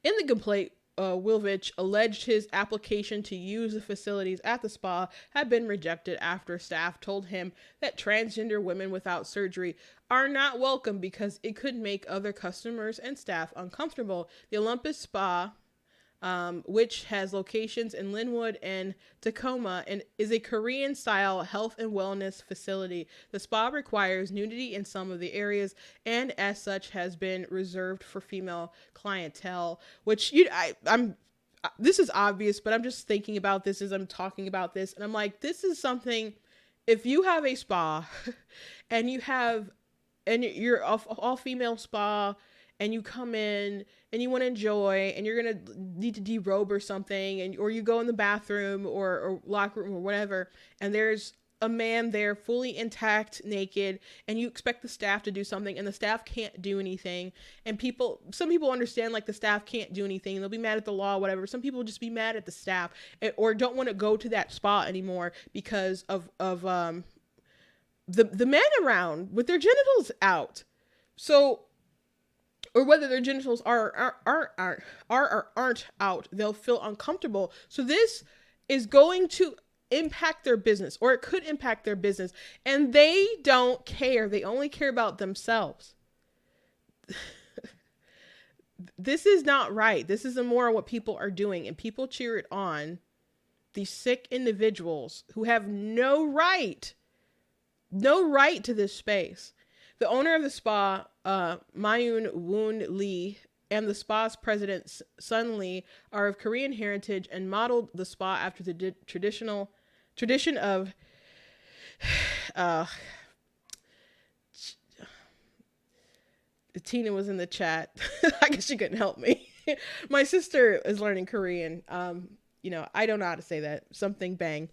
In the complaint, Wilvich alleged his application to use the facilities at the spa had been rejected after staff told him that transgender women without surgery are not welcome because it could make other customers and staff uncomfortable. The Olympus Spa, which has locations in Linwood and Tacoma, and is a Korean-style health and wellness facility. The spa requires nudity in some of the areas, and as such has been reserved for female clientele. Which this is obvious, but I'm just thinking about this as I'm talking about this, and I'm like, this is something. If you have a spa, and you're all female spa, and you come in and you want to enjoy and you're going to need to derobe or something, or you go in the bathroom or locker room or whatever, and there's a man there fully intact, naked, and you expect the staff to do something and the staff can't do anything. And some people understand like the staff can't do anything. They'll be mad at the law, whatever. Some people just be mad at the staff or don't want to go to that spa anymore because of the men around with their genitals out. So, or whether their genitals are or aren't out, they'll feel uncomfortable. So this is going to impact their business, or it could impact their business, and they don't care. They only care about themselves. This is not right. This is immoral what people are doing, and people cheer it on. These sick individuals who have no right to this space. The owner of the spa, Myun Woon Lee, and the spa's president, Sun Lee, are of Korean heritage and modeled the spa after the tradition of Tina was in the chat. I guess she couldn't help me. My sister is learning Korean. I don't know how to say that. Something bang.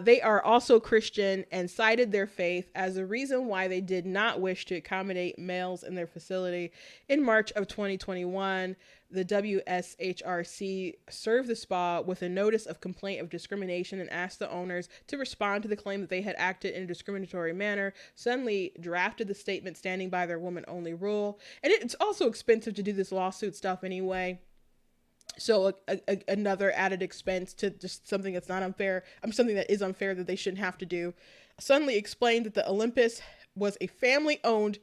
They are also Christian and cited their faith as a reason why they did not wish to accommodate males in their facility. In March of 2021, the WSHRC served the spa with a notice of complaint of discrimination and asked the owners to respond to the claim that they had acted in a discriminatory manner, suddenly drafted the statement standing by their woman-only rule. And it's also expensive to do this lawsuit stuff anyway. So another added expense to just something that's not unfair. Something that is unfair that they shouldn't have to do. Suddenly explained that the Olympus was a family-owned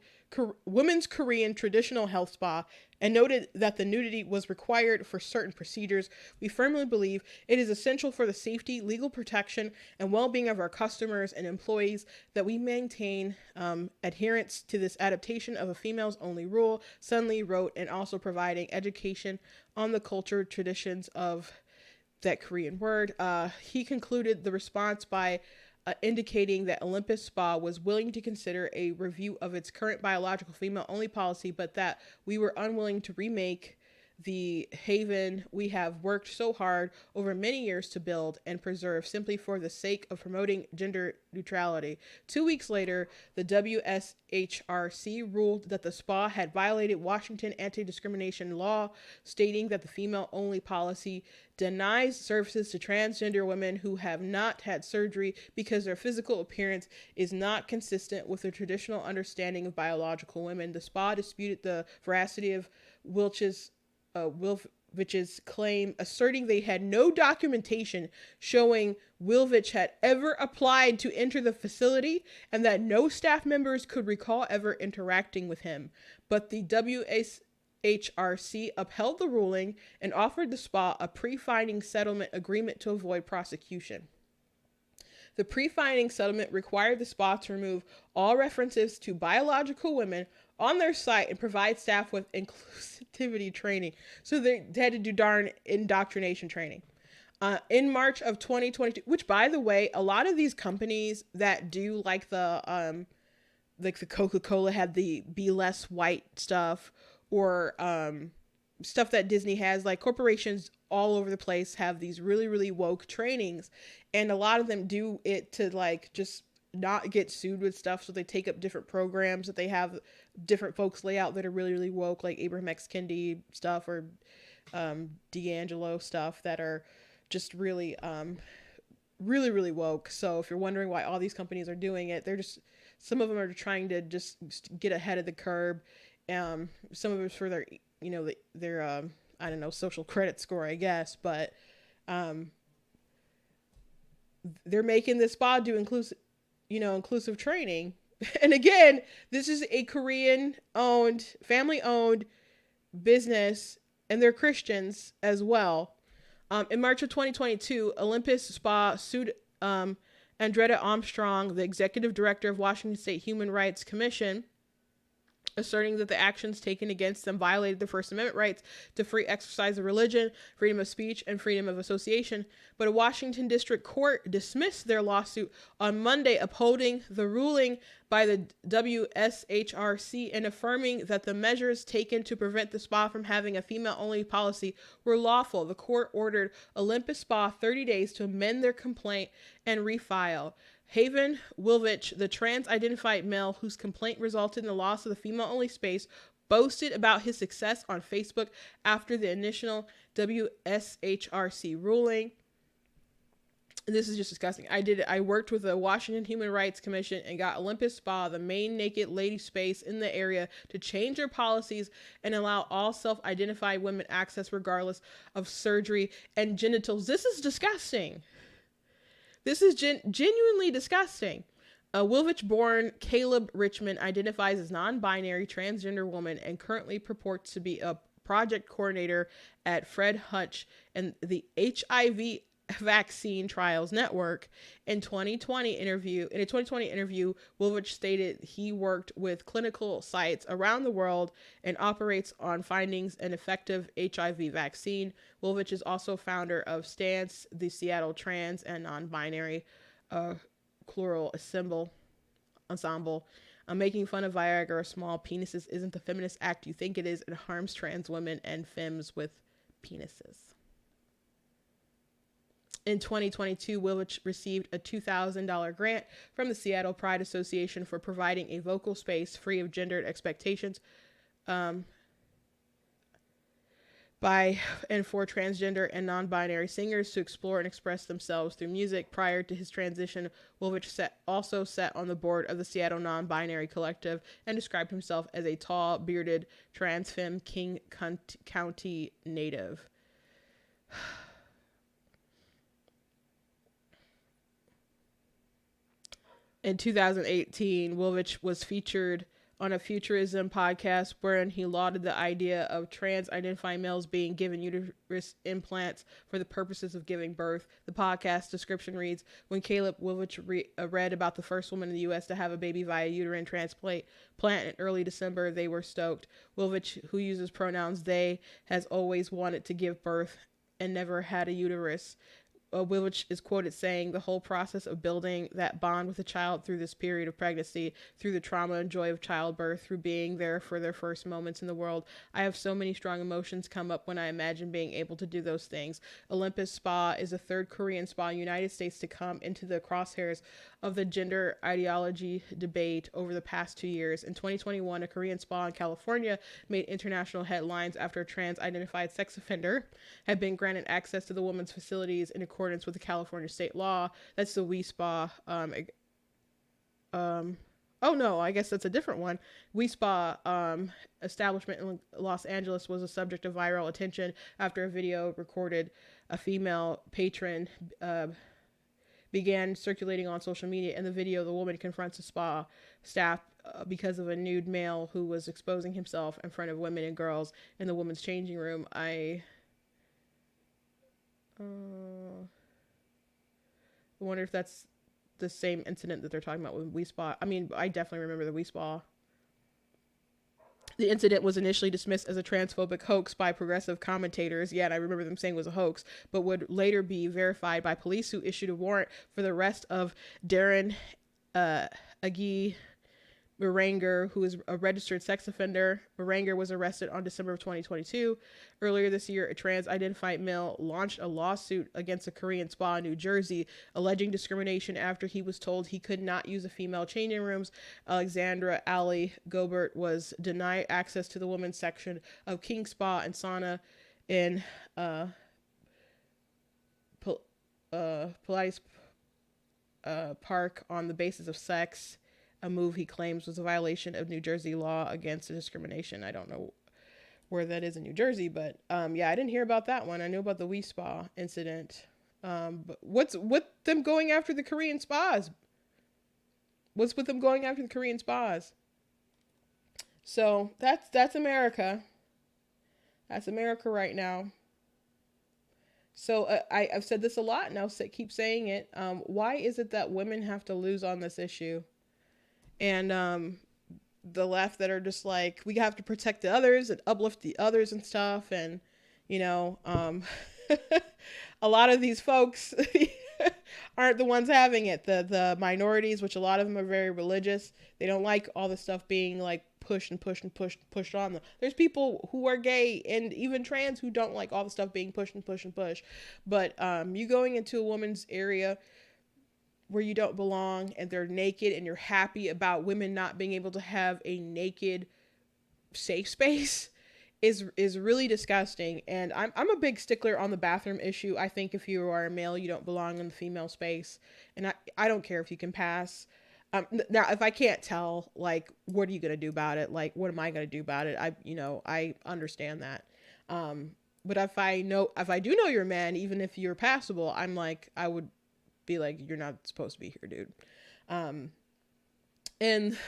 women's Korean traditional health spa and noted that the nudity was required for certain procedures. We firmly believe it is essential for the safety, legal protection, and well-being of our customers and employees that we maintain adherence to this adaptation of a females only rule, Sunli wrote, and also providing education on the culture traditions of that Korean word. He concluded the response by indicating that Olympus Spa was willing to consider a review of its current biological female-only policy, but that we were unwilling to remake the haven we have worked so hard over many years to build and preserve simply for the sake of promoting gender neutrality. 2 weeks later, the WSHRC ruled that the spa had violated Washington anti-discrimination law, stating that the female-only policy denies services to transgender women who have not had surgery because their physical appearance is not consistent with the traditional understanding of biological women. The spa disputed the veracity of Wilvich's claim, asserting they had no documentation showing Wilvich had ever applied to enter the facility and that no staff members could recall ever interacting with him. But the WSHRC upheld the ruling and offered the spa a pre-finding settlement agreement to avoid prosecution. The pre-finding settlement required the spa to remove all references to biological women on their site and provide staff with inclusivity training. So they had to do darn indoctrination training. In March of 2022, which, by the way, a lot of these companies that do like the Coca-Cola had the Be Less White stuff, or stuff that Disney has, like corporations all over the place have these really, really woke trainings, and a lot of them do it to like just not get sued with stuff. So they take up different programs that they have different folks lay out that are really, really woke, like Abraham X. Kendi stuff or D'Angelo stuff that are just really, really, really woke. So if you're wondering why all these companies are doing it, they're just, some of them are trying to just get ahead of the curb. Some of it's for their, their I don't know, social credit score, I guess, but they're making this spa do inclusive training. And again, this is a Korean-owned, family-owned business, and they're Christians as well. In March of 2022, Olympus Spa sued Andretta Armstrong, the executive director of Washington State Human Rights Commission, asserting that the actions taken against them violated the First Amendment rights to free exercise of religion, freedom of speech, and freedom of association. But a Washington District Court dismissed their lawsuit on Monday, upholding the ruling by the WSHRC and affirming that the measures taken to prevent the spa from having a female-only policy were lawful. The court ordered Olympus Spa 30 days to amend their complaint and refile. Haven Wilvich, the trans-identified male whose complaint resulted in the loss of the female-only space, boasted about his success on Facebook after the initial WSHRC ruling. This is just disgusting. I worked with the Washington Human Rights Commission and got Olympus Spa, the main naked lady space in the area, to change their policies and allow all self-identified women access regardless of surgery and genitals. This is disgusting. This is genuinely disgusting. A Wilvich-born Caleb Richmond identifies as non-binary transgender woman and currently purports to be a project coordinator at Fred Hutch and the HIV Vaccine Trials Network. In a 2020 interview, Wilvich stated he worked with clinical sites around the world and operates on findings an effective HIV vaccine. Wilvich is also founder of Stance, the Seattle Trans and Non-Binary Choral Ensemble. Making fun of Viagra or small penises isn't the feminist act you think it is. It harms trans women and femmes with penises. In 2022, Wilvich received a $2,000 grant from the Seattle Pride Association for providing a vocal space free of gendered expectations. by and for transgender and non-binary singers to explore and express themselves through music. Prior to his transition, Woolwich also sat on the board of the Seattle Non-Binary Collective and described himself as a tall, bearded, trans femme King County native. In 2018, Woolwich was featured on a Futurism podcast wherein he lauded the idea of trans-identifying males being given uterus implants for the purposes of giving birth. The podcast description reads, when Caleb Woolwich read about the first woman in the U.S. to have a baby via uterine transplant in early December, they were stoked. Woolwich, who uses pronouns they, has always wanted to give birth and never had a uterus. Woolwich is quoted saying, the whole process of building that bond with a child through this period of pregnancy, through the trauma and joy of childbirth, through being there for their first moments in the world. I have so many strong emotions come up when I imagine being able to do those things. Olympus Spa is the third Korean spa in the United States to come into the crosshairs of the gender ideology debate over the past 2 years. In 2021, a Korean spa in California made international headlines after a trans-identified sex offender had been granted access to the woman's facilities in accordance with the California state law. That's the We Spa. Oh no, I guess that's a different one. We Spa establishment in Los Angeles was a subject of viral attention after a video recorded a female patron began circulating on social media. In the video, the woman confronts a spa staff because of a nude male who was exposing himself in front of women and girls in the woman's changing room. I wonder if that's the same incident that they're talking about with We Spa. I mean, I definitely remember the We Spa. The incident was initially dismissed as a transphobic hoax by progressive commentators. Yeah, and I remember them saying it was a hoax, but would later be verified by police, who issued a warrant for the arrest of Darren Agi Moranger, who is a registered sex offender. Moranger was arrested on December of 2022. Earlier this year, a trans-identified male launched a lawsuit against a Korean spa in New Jersey, alleging discrimination after he was told he could not use the female changing rooms. Alexandra Ali Gobert was denied access to the women's section of King Spa and Sauna in Pilates Park on the basis of sex, a move he claims was a violation of New Jersey law against discrimination. I don't know where that is in New Jersey, but yeah, I didn't hear about that one. I knew about the We Spa incident. But what's with them going after the Korean spas? What's with them going after the Korean spas? So that's America. That's America right now. So I've said this a lot, and I'll keep saying it. Why is it that women have to lose on this issue? And the left that are just like, we have to protect the others and uplift the others and stuff. And, you know, a lot of these folks aren't the ones having it. The minorities, which a lot of them are very religious, they don't like all this stuff being like pushed on them. There's people who are gay and even trans who don't like all the stuff being pushed. But you going into a woman's area where you don't belong and they're naked and you're happy about women not being able to have a naked safe space is really disgusting. And I'm a big stickler on the bathroom issue. I think if you are a male, you don't belong in the female space. And I don't care if you can pass. Now, if I can't tell, like, what are you going to do about it? Like, what am I going to do about it? I understand that. But if I do know you're a man, even if you're passable, I'm like, I would be like, you're not supposed to be here, dude. And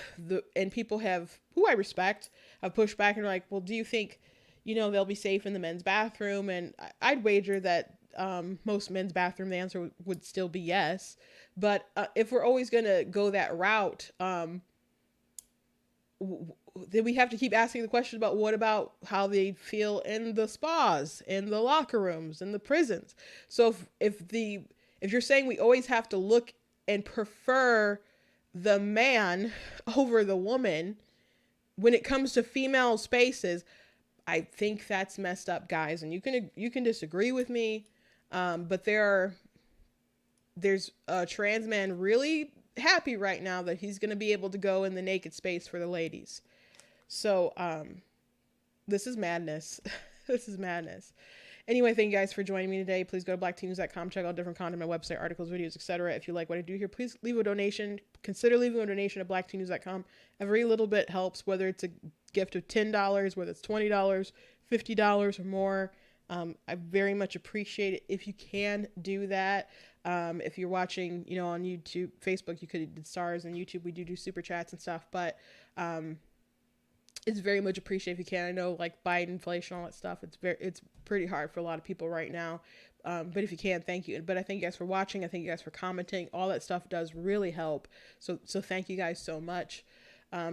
people who I respect have pushed back and are like, well, do you think, they'll be safe in the men's bathroom? And I'd wager that most men's bathroom, the answer would still be yes. But if we're always going to go that route, then we have to keep asking the question about what about how they feel in the spas, in the locker rooms, in the prisons. So if you're saying we always have to look and prefer the man over the woman when it comes to female spaces, I think that's messed up, guys. And you can disagree with me, but there's a trans man really happy right now that he's going to be able to go in the naked space for the ladies. So this is madness. This is madness. Anyway, thank you guys for joining me today. Please go to blacktnews.com, check out different content on my website, articles, videos, etc. If you like what I do here, please leave a donation. Consider leaving a donation at blacktnews.com. Every little bit helps, whether it's a gift of $10, whether it's $20, $50 or more. I very much appreciate it if you can do that. If you're watching, on YouTube, Facebook, you could do stars, and YouTube we do super chats and stuff, but it's very much appreciated if you can. I know, like, Biden, inflation, all that stuff, it's pretty hard for a lot of people right now. But if you can, thank you. But I thank you guys for watching. I thank you guys for commenting. All that stuff does really help. So thank you guys so much.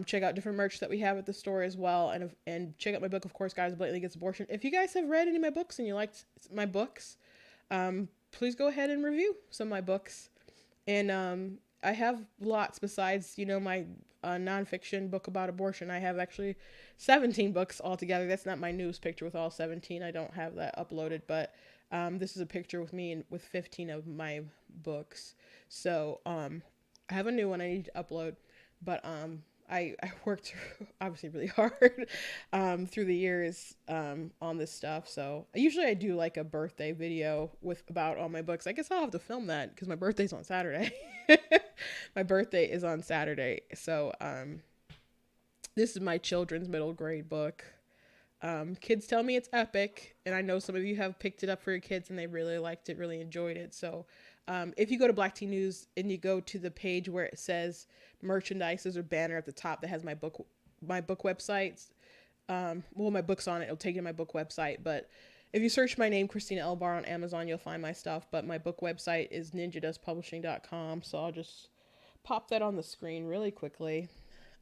Check out different merch that we have at the store as well. And check out my book, of course, Guys Blatantly Against Abortion. If you guys have read any of my books and you liked my books, please go ahead and review some of my books. And I have lots besides, my nonfiction book about abortion. I have actually 17 books altogether. That's not my newest picture with all 17. I don't have that uploaded, but this is a picture with me and with 15 of my books. So I have a new one I need to upload, but I worked obviously really hard through the years on this stuff. So usually I do like a birthday video about all my books. I guess I'll have to film that because my birthday's on Saturday. My birthday is on Saturday. So this is my children's middle grade book. Kids tell me it's epic, and I know some of you have picked it up for your kids and they really liked it, really enjoyed it. So if you go to Black Teen News and you go to the page where it says merchandise, there's a banner at the top that has my book websites. My book's on it. It'll take you to my book website. But if you search my name, Christina L. Barr, on Amazon, you'll find my stuff. But my book website is ninjadustpublishing.com. So I'll just pop that on the screen really quickly.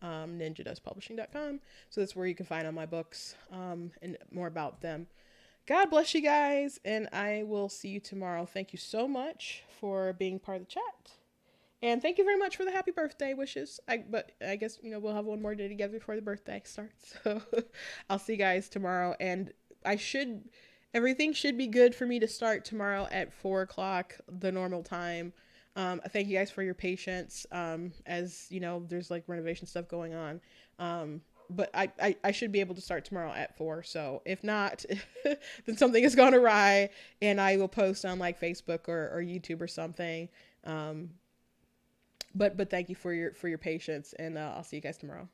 Ninjadustpublishing.com. So that's where you can find all my books and more about them. God bless you guys, and I will see you tomorrow. Thank you so much for being part of the chat. And thank you very much for the happy birthday wishes. But I guess, we'll have one more day together before the birthday starts. So I'll see you guys tomorrow. And everything should be good for me to start tomorrow at 4 o'clock, the normal time. Thank you guys for your patience. As there's like renovation stuff going on. But I should be able to start tomorrow at 4. So if not, then something has gone awry, and I will post on like Facebook or YouTube or something. But thank you for your patience, and I'll see you guys tomorrow.